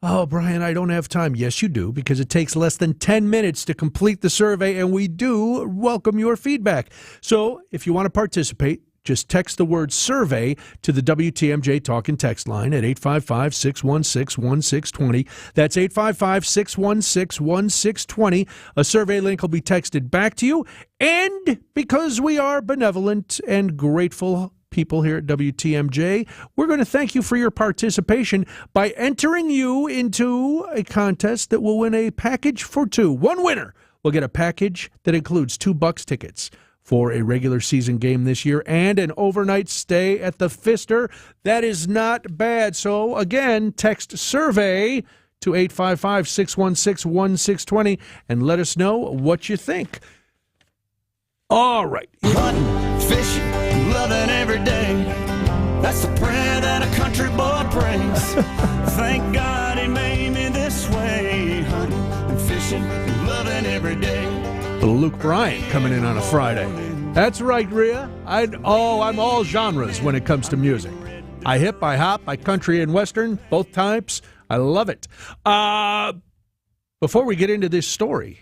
Speaker 9: Oh, Brian, I don't have time. Yes, you do, because it takes less than 10 minutes to complete the survey, and we do welcome your feedback. So if you want to participate, just text the word survey to the WTMJ Talk and Text line at 855-616-1620. That's 855-616-1620. A survey link will be texted back to you. And because we are benevolent and grateful people here at WTMJ, we're going to thank you for your participation by entering you into a contest that will win a package for two. One winner will get a package that includes $2 tickets for a regular season game this year and an overnight stay at the Pfister. That is not bad. So, again, text survey to 855-616-1620 and let us know what you think. All right.
Speaker 6: Hunting, fishing, loving every day. That's the prayer that a country boy prays. Thank God he made me this way. Hunting and fishing, loving every day.
Speaker 9: Little Luke Bryan coming in on a Friday. That's right, Rhea. I'm all genres when it comes to music. I hip, I hop, I country and western, both types. I love it. Before we get into this story,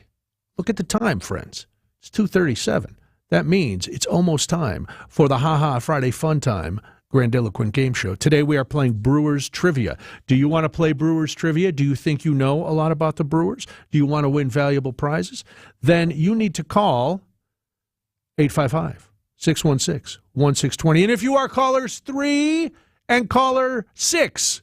Speaker 9: look at the time, friends. It's 2:37. That means it's almost time for the Ha Ha Friday Fun Time Grandiloquent Game Show. Today we are playing Brewers Trivia. Do you want to play Brewers Trivia? Do you think you know a lot about the Brewers? Do you want to win valuable prizes? Then you need to call 855-616-1620. And if you are callers 3 and caller 6,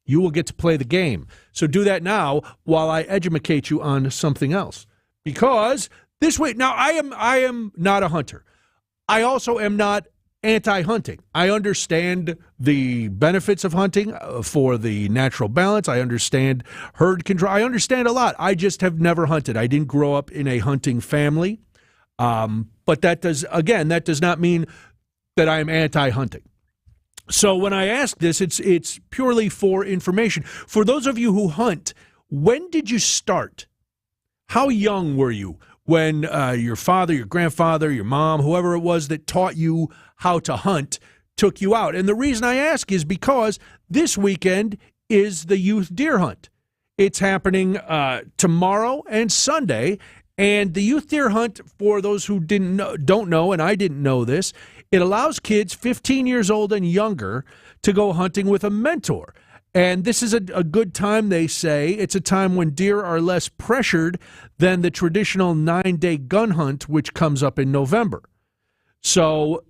Speaker 9: you will get to play the game. So do that now while I educate you on something else. Because this way, now I am not a hunter. I also am not anti-hunting. I understand the benefits of hunting for the natural balance. I understand herd control. I understand a lot. I just have never hunted. I didn't grow up in a hunting family. But that does not mean that I am anti-hunting. So when I ask this, it's purely for information. For those of you who hunt, when did you start? How young were you when your father, your grandfather, your mom, whoever it was that taught you how to hunt, took you out? And the reason I ask is because this weekend is the youth deer hunt. It's happening tomorrow and Sunday. And the youth deer hunt, for those who don't know, and I didn't know this, it allows kids 15 years old and younger to go hunting with a mentor. And this is a good time, they say. It's a time when deer are less pressured than the traditional 9-day gun hunt, which comes up in November. So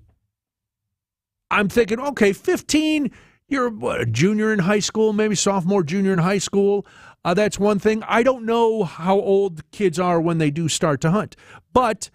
Speaker 9: I'm thinking, okay, 15, you're a junior in high school, maybe sophomore, junior in high school. That's one thing. I don't know how old kids are when they do start to hunt. But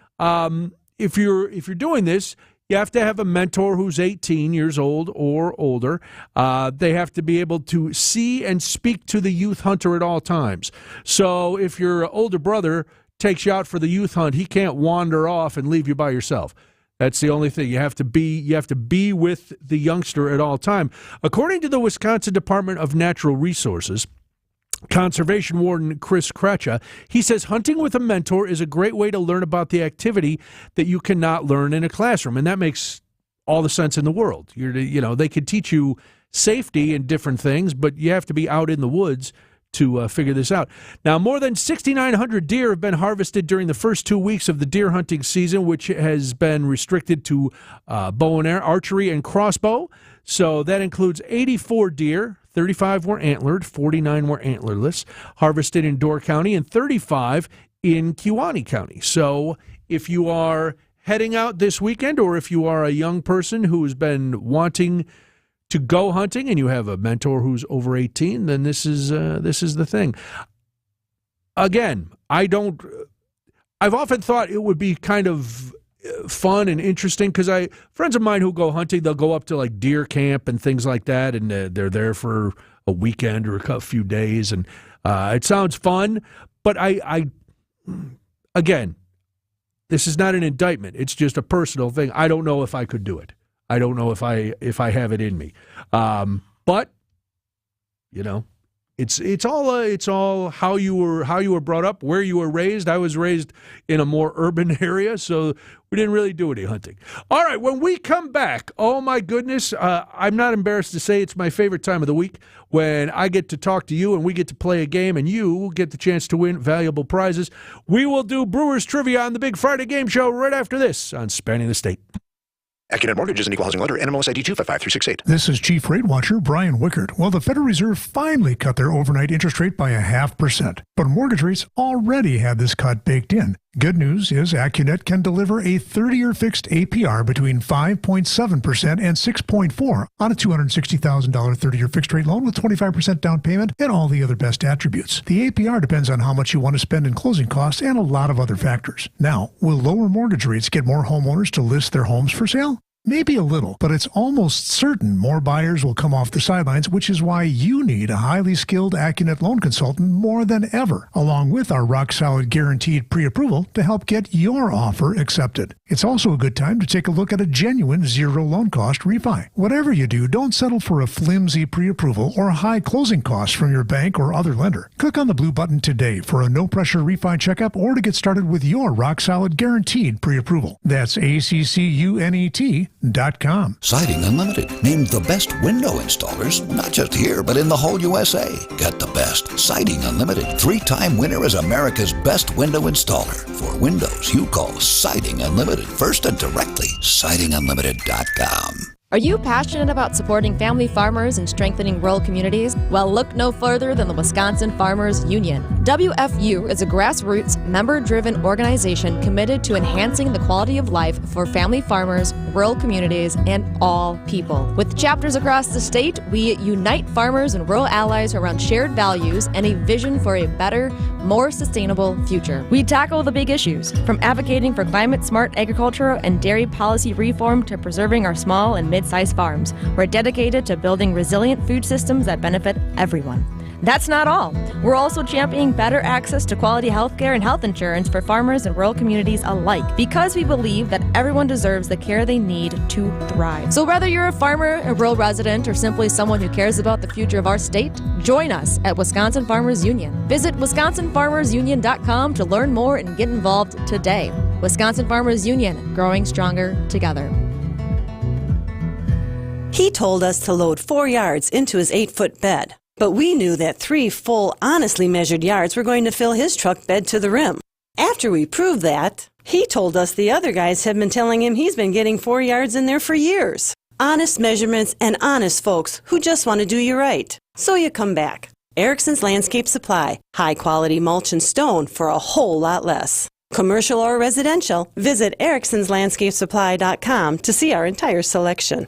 Speaker 9: if you're doing this, you have to have a mentor who's 18 years old or older. They have to be able to see and speak to the youth hunter at all times. So if your older brother takes you out for the youth hunt, he can't wander off and leave you by yourself. That's the only thing. You have to be with the youngster at all time. According to the Wisconsin Department of Natural Resources, Conservation Warden Chris Kretcha, he says hunting with a mentor is a great way to learn about the activity that you cannot learn in a classroom, and that makes all the sense in the world. They could teach you safety and different things, but you have to be out in the woods to figure this out. Now, more than 6,900 deer have been harvested during the first 2 weeks of the deer hunting season, which has been restricted to bow and arrow, archery, and crossbow. So that includes 84 deer. 35 were antlered, 49 were antlerless, harvested in Door County, and 35 in Kewaunee County. So if you are heading out this weekend, or if you are a young person who's been wanting to go hunting and you have a mentor who's over 18, then this is the thing. Again, I've often thought it would be kind of fun and interesting because friends of mine who go hunting, they'll go up to like deer camp and things like that, and they're there for a weekend or a few days, and it sounds fun. But again, this is not an indictment. It's just a personal thing. I don't know if I could do it. I don't know if I have it in me. But you know, it's all how you were brought up, where you were raised. I was raised in a more urban area, so we didn't really do any hunting. All right, when we come back, oh my goodness, I'm not embarrassed to say it's my favorite time of the week when I get to talk to you and we get to play a game and you get the chance to win valuable prizes. We will do Brewers Trivia on the Big Friday Game Show right after this on Spanning the State.
Speaker 14: AccuNet Mortgage is an equal housing lender. NMLS ID 255368.
Speaker 17: This is Chief Rate Watcher Brian Wickert. Well, the Federal Reserve finally cut their overnight interest rate by 0.5%. But mortgage rates already had this cut baked in. Good news is AccuNet can deliver a 30-year fixed APR between 5.7% and 6.4% on a $260,000 30-year fixed rate loan with 25% down payment and all the other best attributes. The APR depends on how much you want to spend in closing costs and a lot of other factors. Now, will lower mortgage rates get more homeowners to list their homes for sale? Maybe a little, but it's almost certain more buyers will come off the sidelines, which is why you need a highly skilled AccuNet loan consultant more than ever, along with our rock-solid guaranteed pre-approval to help get your offer accepted. It's also a good time to take a look at a genuine zero loan cost refi. Whatever you do, don't settle for a flimsy pre-approval or high closing costs from your bank or other lender. Click on the blue button today for a no-pressure refi checkup or to get started with your rock-solid guaranteed pre-approval. That's ACCUNET.com.
Speaker 8: Siding Unlimited, named the best window installers, not just here, but in the whole USA. Get the best. Siding Unlimited, 3-time winner as America's best window installer. For windows, you call Siding Unlimited first and directly. SidingUnlimited.com.
Speaker 12: Are you passionate about supporting family farmers and strengthening rural communities? Well, look no further than the Wisconsin Farmers Union. WFU is a grassroots, member-driven organization committed to enhancing the quality of life for family farmers, rural communities, and all people. With chapters across the state, we unite farmers and rural allies around shared values and a vision for a better, more sustainable future. We tackle the big issues, from advocating for climate-smart agriculture and dairy policy reform to preserving our small and mid-sized farms. We're dedicated to building resilient food systems that benefit everyone. That's not all. We're also championing better access to quality health care and health insurance for farmers and rural communities alike, because we believe that everyone deserves the care they need to thrive. So whether you're a farmer, a rural resident, or simply someone who cares about the future of our state, join us at Wisconsin Farmers Union. Visit WisconsinFarmersUnion.com to learn more and get involved today. Wisconsin Farmers Union, growing stronger together.
Speaker 15: He told us to load 4 yards into his 8-foot bed. But we knew that 3 full, honestly measured yards were going to fill his truck bed to the rim. After we proved that, he told us the other guys have been telling him he's been getting 4 yards in there for years. Honest measurements and honest folks who just want to do you right. So you come back. Erickson's Landscape Supply. High quality mulch and stone for a whole lot less. Commercial or residential, visit ericksonslandscapesupply.com to see our entire selection.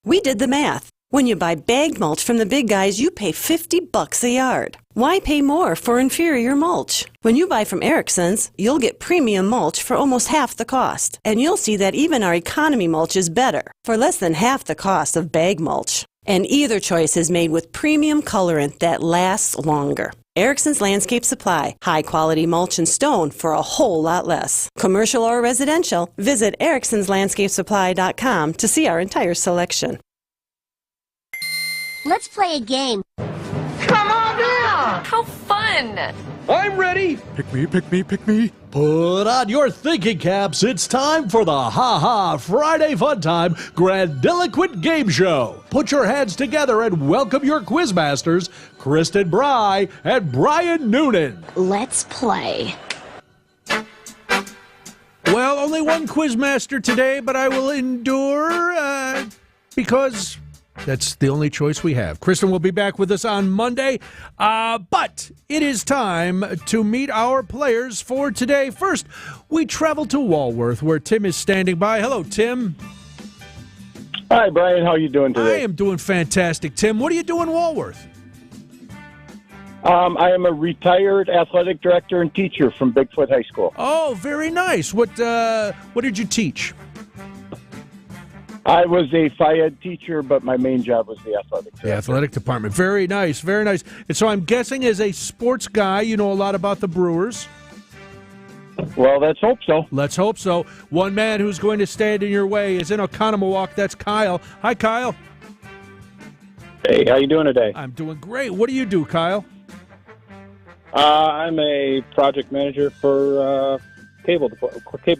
Speaker 15: We did the math. When you buy bagged mulch from the big guys, you pay $50 a yard. Why pay more for inferior mulch? When you buy from Erickson's, you'll get premium mulch for almost half the cost. And you'll see that even our economy mulch is better, for less than half the cost of bag mulch. And either choice is made with premium colorant that lasts longer. Erickson's Landscape Supply. High quality mulch and stone for a whole lot less. Commercial or residential, visit ericksonslandscapesupply.com to see our entire selection.
Speaker 20: Let's play a game.
Speaker 21: Come on down!
Speaker 20: How fun!
Speaker 21: I'm ready!
Speaker 26: Pick me, pick me, pick me. Put on your thinking caps. It's time for the Ha Ha Friday Fun Time Grandiloquent Game Show. Put your heads together and welcome your quizmasters, Kristen Bry and Brian Noonan.
Speaker 20: Let's play.
Speaker 9: Well, only one quizmaster today, but I will endure because That's the only choice we have. Kristen will be back with us on Monday, but it is time to meet our players for today. First, we travel to Walworth, where Tim is standing by. Hello, Tim.
Speaker 1: Hi, Brian. How are you doing today?
Speaker 9: I am doing fantastic, Tim. What do you do in Walworth?
Speaker 1: I am a retired athletic director and teacher from Bigfoot High School.
Speaker 9: Oh, very nice. What did you teach?
Speaker 1: I was a Phi-Ed teacher, but my main job was the athletic director.
Speaker 9: The athletic department. Very nice, very nice. And so I'm guessing as a sports guy, you know a lot about the Brewers.
Speaker 1: Well, let's hope so.
Speaker 9: Let's hope so. One man who's going to stand in your way is in Oconomowoc. That's Kyle. Hi, Kyle.
Speaker 1: Hey, how you doing today?
Speaker 9: I'm doing great. What do you do, Kyle?
Speaker 1: I'm a project manager for cable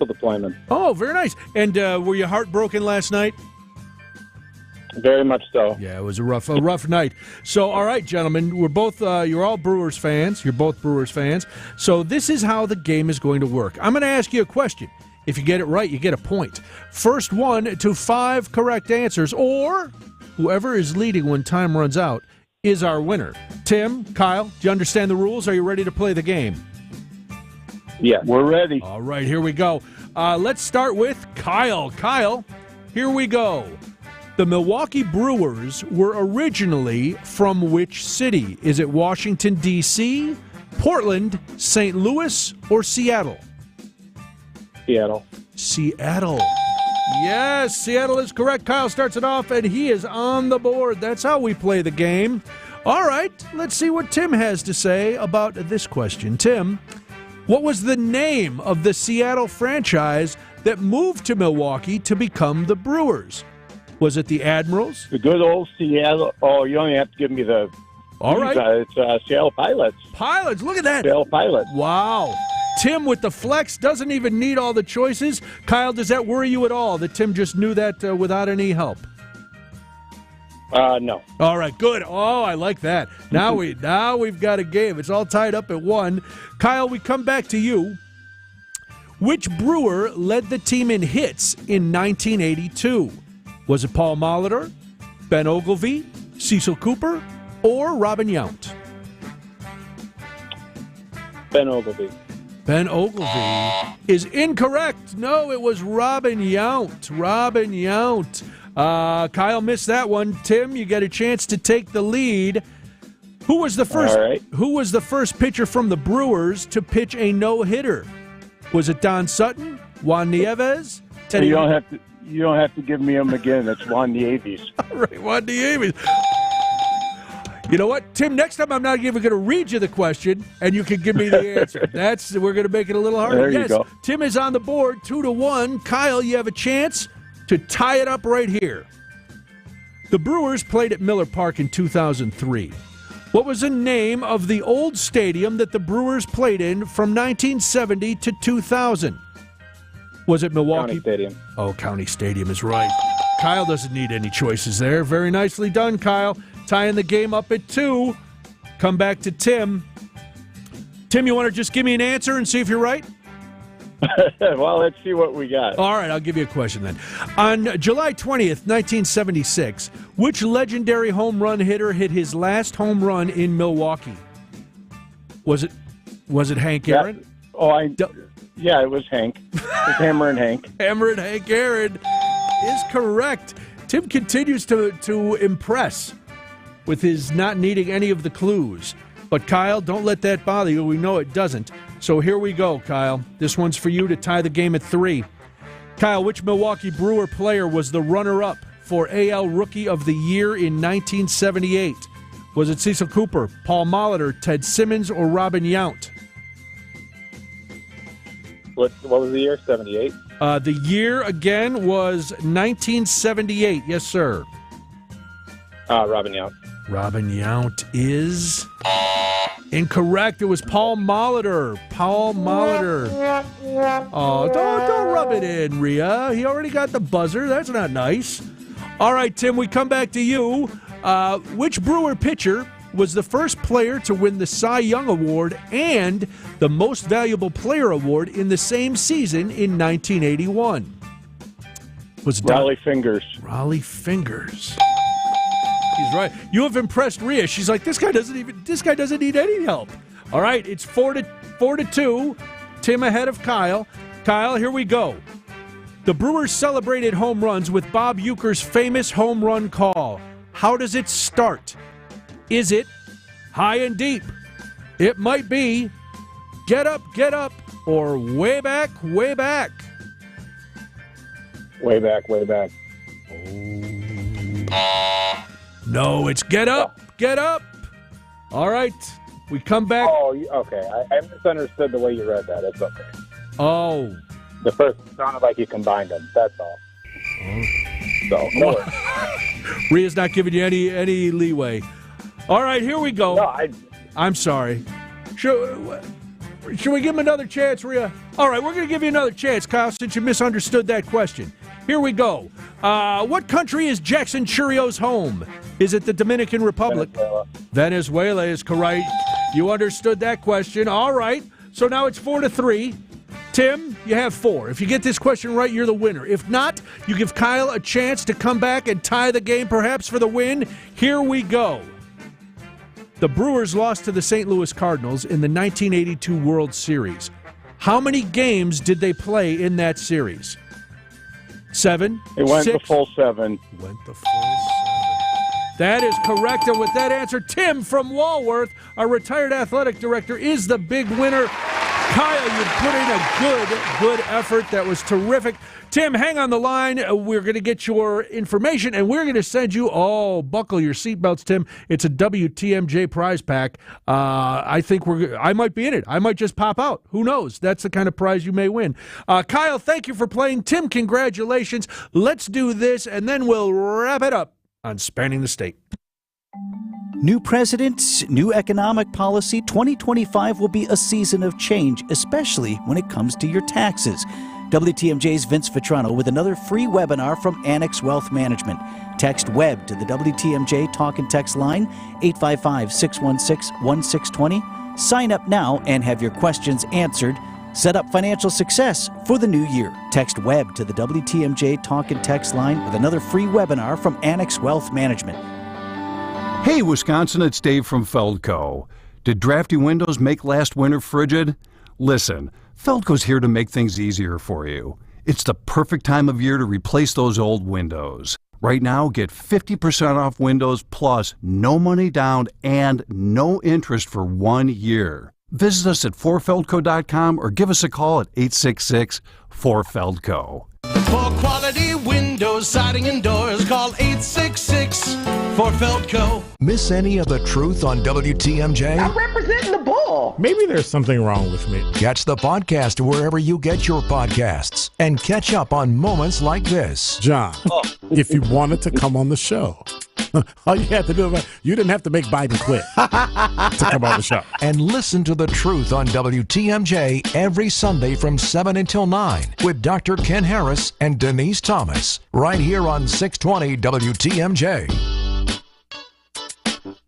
Speaker 1: deployment.
Speaker 9: Oh, very nice. And were you heartbroken last night?
Speaker 1: Very much so.
Speaker 9: Yeah, it was a rough night. So, all right, gentlemen, we're both you're all Brewers fans. You're both Brewers fans. So this is how the game is going to work. I'm going to ask you a question. If you get it right, you get a point. First 1 to 5 correct answers, or whoever is leading when time runs out is our winner. Tim, Kyle, do you understand the rules? Are you ready to play the game?
Speaker 1: Yeah, we're ready.
Speaker 9: All right, here we go. Let's start with Kyle. Kyle, here we go. The Milwaukee Brewers were originally from which city? Is it Washington, D.C., Portland, St. Louis, or Seattle?
Speaker 1: Seattle.
Speaker 9: Seattle. Yes, Seattle is correct. Kyle starts it off, and he is on the board. That's how we play the game. All right, let's see what Tim has to say about this question. Tim, what was the name of the Seattle franchise that moved to Milwaukee to become the Brewers? Was it the Admirals?
Speaker 1: The good old Seattle. Oh, you only have to give me the...
Speaker 9: All right.
Speaker 1: It's Seattle Pilots.
Speaker 9: Pilots, look at that.
Speaker 1: Seattle Pilots.
Speaker 9: Wow. Tim with the flex doesn't even need all the choices. Kyle, does that worry you at all that Tim just knew that without any help?
Speaker 1: No.
Speaker 9: All right, good. Oh, I like that. Now we've got a game. It's all tied up at 1. Kyle, we come back to you. Which Brewer led the team in hits in 1982? Was it Paul Molitor, Ben Ogilvy, Cecil Cooper, or Robin Yount?
Speaker 1: Ben Ogilvy.
Speaker 9: Ben Ogilvy is incorrect. No, it was Robin Yount. Robin Yount. Kyle missed that one. Tim, you get a chance to take the lead. Who was the first?
Speaker 1: All right.
Speaker 9: Who was the first pitcher from the Brewers to pitch a no-hitter? Was it Don Sutton, Juan Nieves, Teddy?
Speaker 1: You don't have to give me them again. It's Juan Nieves.
Speaker 9: All right, Juan Nieves. You know what, Tim? Next time I'm not even going to read you the question, and you can give me the answer. We're going to make it a little harder.
Speaker 1: There you go.
Speaker 9: Tim is on the board, 2-1. Kyle, you have a chance to tie it up right here. The Brewers played at Miller Park in 2003. What was the name of the old stadium that the Brewers played in from 1970 to 2000? Was it Milwaukee?
Speaker 1: County Stadium.
Speaker 9: Oh, County Stadium is right. Kyle doesn't need any choices there. Very nicely done, Kyle. Tying the game up at 2. Come back to Tim. Tim, you want to just give me an answer and see if you're right?
Speaker 1: Well, let's see what we got.
Speaker 9: All right, I'll give you a question then. On July 20th, 1976, which legendary home run hitter hit his last home run in Milwaukee? Was it Hank Aaron?
Speaker 1: Yeah, it was Hank. It was Hammer and Hank.
Speaker 9: Hammer and Hank Aaron is correct. Tim continues to impress with his not needing any of the clues. But, Kyle, don't let that bother you. We know it doesn't. So here we go, Kyle. This one's for you to tie the game at 3. Kyle, which Milwaukee Brewer player was the runner-up for AL Rookie of the Year in 1978? Was it Cecil Cooper, Paul Molitor, Ted Simmons, or Robin Yount?
Speaker 1: What was the year? 78?
Speaker 9: The year, again, was 1978. Yes, sir.
Speaker 1: Robin Yount.
Speaker 9: Robin Yount is incorrect. It was Paul Molitor. Paul Molitor. Oh, don't rub it in, Rhea. He already got the buzzer. That's not nice. All right, Tim, we come back to you. Which Brewer pitcher was the first player to win the Cy Young Award and the Most Valuable Player Award in the same season in 1981? Was it
Speaker 1: Raleigh Fingers.
Speaker 9: Raleigh Fingers. He's right. You have impressed Rhea. She's like, this guy doesn't need any help. All right, it's 4-2. Tim ahead of Kyle. Kyle, here we go. The Brewers celebrated home runs with Bob Uecker's famous home run call. How does it start? Is it high and deep? It might be get up, or way back, way back.
Speaker 1: Way back, way back.
Speaker 9: No, it's get up, get up. All right, we come back.
Speaker 1: Oh, okay. I misunderstood the way you read that. It's okay.
Speaker 9: Oh.
Speaker 1: The first sounded like you combined them. That's all. So, no worries.
Speaker 9: Rhea's not giving you any leeway. All right, here we go.
Speaker 1: No,
Speaker 9: I'm sorry. Should we give him another chance, Rhea? All right, we're going to give you another chance, Kyle, since you misunderstood that question. Here we go. What country is Jackson Churio's home? Is it the Dominican Republic? Venezuela is correct. You understood that question. All right, so now it's 4-3. Tim, you have 4. If you get this question right, you're the winner. If not, you give Kyle a chance to come back and tie the game, perhaps for the win. Here we go. The Brewers lost to the St. Louis Cardinals in the 1982 World Series. How many games did they play in that series? 7?
Speaker 1: It went
Speaker 9: 6?
Speaker 1: the full 7.
Speaker 9: Went the full 7. That is correct. And with that answer, Tim from Walworth, our retired athletic director, is the big winner. Kyle, you put in a good effort. That was terrific. Tim, hang on the line. We're going to get your information, and we're going to send you, buckle your seatbelts, Tim. It's a WTMJ prize pack. I think I might be in it. I might just pop out. Who knows? That's the kind of prize you may win. Kyle, thank you for playing. Tim, congratulations. Let's do this, and then we'll wrap it up on Spanning the State.
Speaker 7: New president, new economic policy. 2025 will be a season of change, especially when it comes to your taxes. WTMJ's Vince Vitrano with another free webinar from Annex Wealth Management. Text WEB to the WTMJ talk and text line 855-616-1620. Sign up now and have your questions answered. Set up financial success for the new year. Text WEB to the WTMJ talk and text line with another free webinar from Annex Wealth Management.
Speaker 11: Hey, Wisconsin, it's Dave from Feldco. Did drafty windows make last winter frigid? Listen, Feldco's here to make things easier for you. It's the perfect time of year to replace those old windows. Right now, get 50% off windows plus no money down and no interest for 1 year. Visit us at 4feldco.com or give us a call at 866-4Feldco.
Speaker 6: For quality windows, siding, and doors, call 866-4Feldco.
Speaker 13: Miss any of the truth on WTMJ?
Speaker 21: I'm representing the bull.
Speaker 13: Maybe there's something wrong with me. Catch the podcast wherever you get your podcasts and catch up on moments like this.
Speaker 18: John, if you wanted to come on the show, all you had to do, you didn't have to make Biden quit to come on the show.
Speaker 13: And listen to The Truth on WTMJ every Sunday from 7 until 9 with Dr. Ken Harris and Denise Thomas, right here on 620 WTMJ.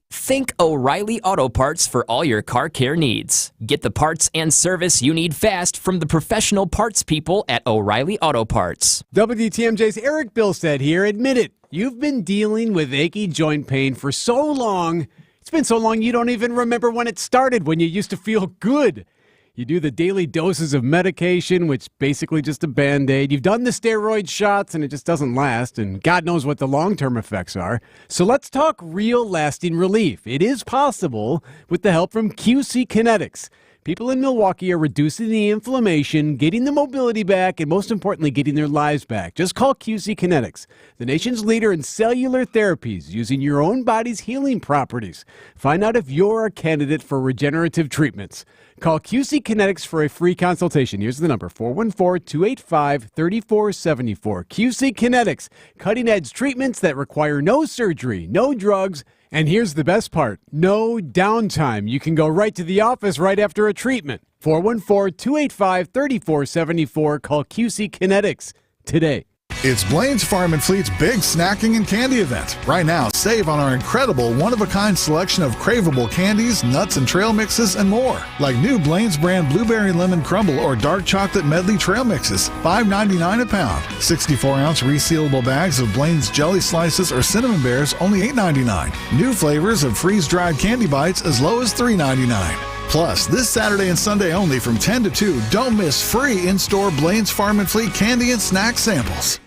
Speaker 19: Think O'Reilly Auto Parts for all your car care needs. Get the parts and service you need fast from the professional parts people at O'Reilly Auto Parts.
Speaker 5: WTMJ's Eric Bilstead here. Admit it, you've been dealing with achy joint pain for so long. It's been so long you don't even remember when it started, when you used to feel good. You do the daily doses of medication, which basically just a Band-Aid. You've done the steroid shots, and it just doesn't last, and God knows what the long-term effects are. So let's talk real lasting relief. It is possible with the help from QC Kinetics. People in Milwaukee are reducing the inflammation, getting the mobility back, and most importantly, getting their lives back. Just call QC Kinetics, the nation's leader in cellular therapies, using your own body's healing properties. Find out if you're a candidate for regenerative treatments. Call QC Kinetics for a free consultation. Here's the number, 414-285-3474. QC Kinetics, cutting-edge treatments that require no surgery, no drugs, and here's the best part, no downtime. You can go right to the office right after a treatment. 414-285-3474. Call QC Kinetics today.
Speaker 3: It's Blaine's Farm and Fleet's big snacking and candy event. Right now, save on our incredible one-of-a-kind selection of craveable candies, nuts and trail mixes, and more. Like new Blaine's brand Blueberry Lemon Crumble or Dark Chocolate Medley Trail Mixes, $5.99 a pound. 64-ounce resealable bags of Blaine's Jelly Slices or Cinnamon Bears, only $8.99. New flavors of freeze-dried candy bites as low as $3.99. Plus, this Saturday and Sunday only from 10 to 2, don't miss free in-store Blaine's Farm and Fleet candy and snack samples.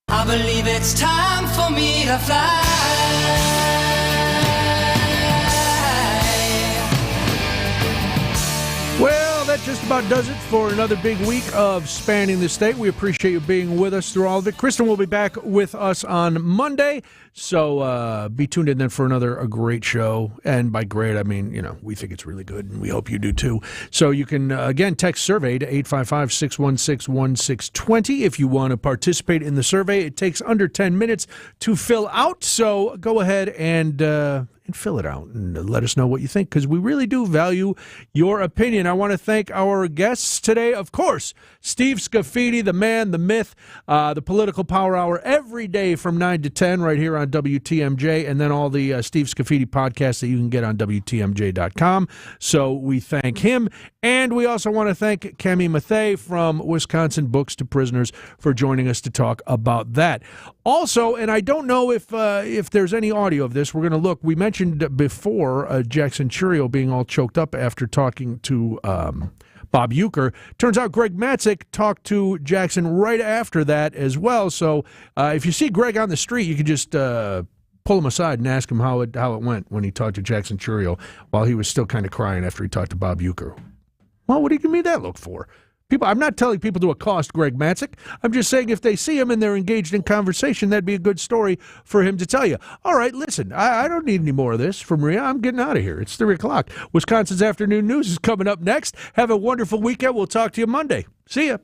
Speaker 6: I believe it's time for me to fly.
Speaker 9: Well, that just about does it for another big week of Spanning the State. We appreciate you being with us through all of it. Kristen will be back with us on Monday, so be tuned in then for a great show. And by great, I mean, we think it's really good, and we hope you do too. So you can, again, text survey to 855-616-1620 if you want to participate in the survey. It takes under 10 minutes to fill out, so go ahead and fill it out and let us know what you think, because we really do value your opinion. I want to thank our guests today, of course, Steve Scafidi, the man, the myth, the Political Power Hour every day from 9 to 10 right here on WTMJ, and then all the Steve Scafidi podcasts that you can get on WTMJ.com. So we thank him. And we also want to thank Cami Mathey from Wisconsin Books to Prisoners for joining us to talk about that. Also, and I don't know if there's any audio of this, we're going to look. We mentioned before Jackson Churio being all choked up after talking to Bob Uecker. Turns out Greg Matzek talked to Jackson right after that as well. So if you see Greg on the street, you can just pull him aside and ask him how it went when he talked to Jackson Churio while he was still kind of crying after he talked to Bob Uecker. Well, what do you give me that look for? I'm not telling people to accost Greg Matzek. I'm just saying if they see him and they're engaged in conversation, that'd be a good story for him to tell you. All right, listen, I don't need any more of this from Maria. I'm getting out of here. It's 3 o'clock. Wisconsin's Afternoon News is coming up next. Have a wonderful weekend. We'll talk to you Monday. See ya.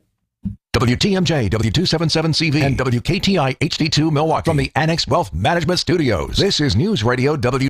Speaker 13: WTMJ, W277CV, and WKTI HD2 Milwaukee from the Annex Wealth Management Studios. This is News Radio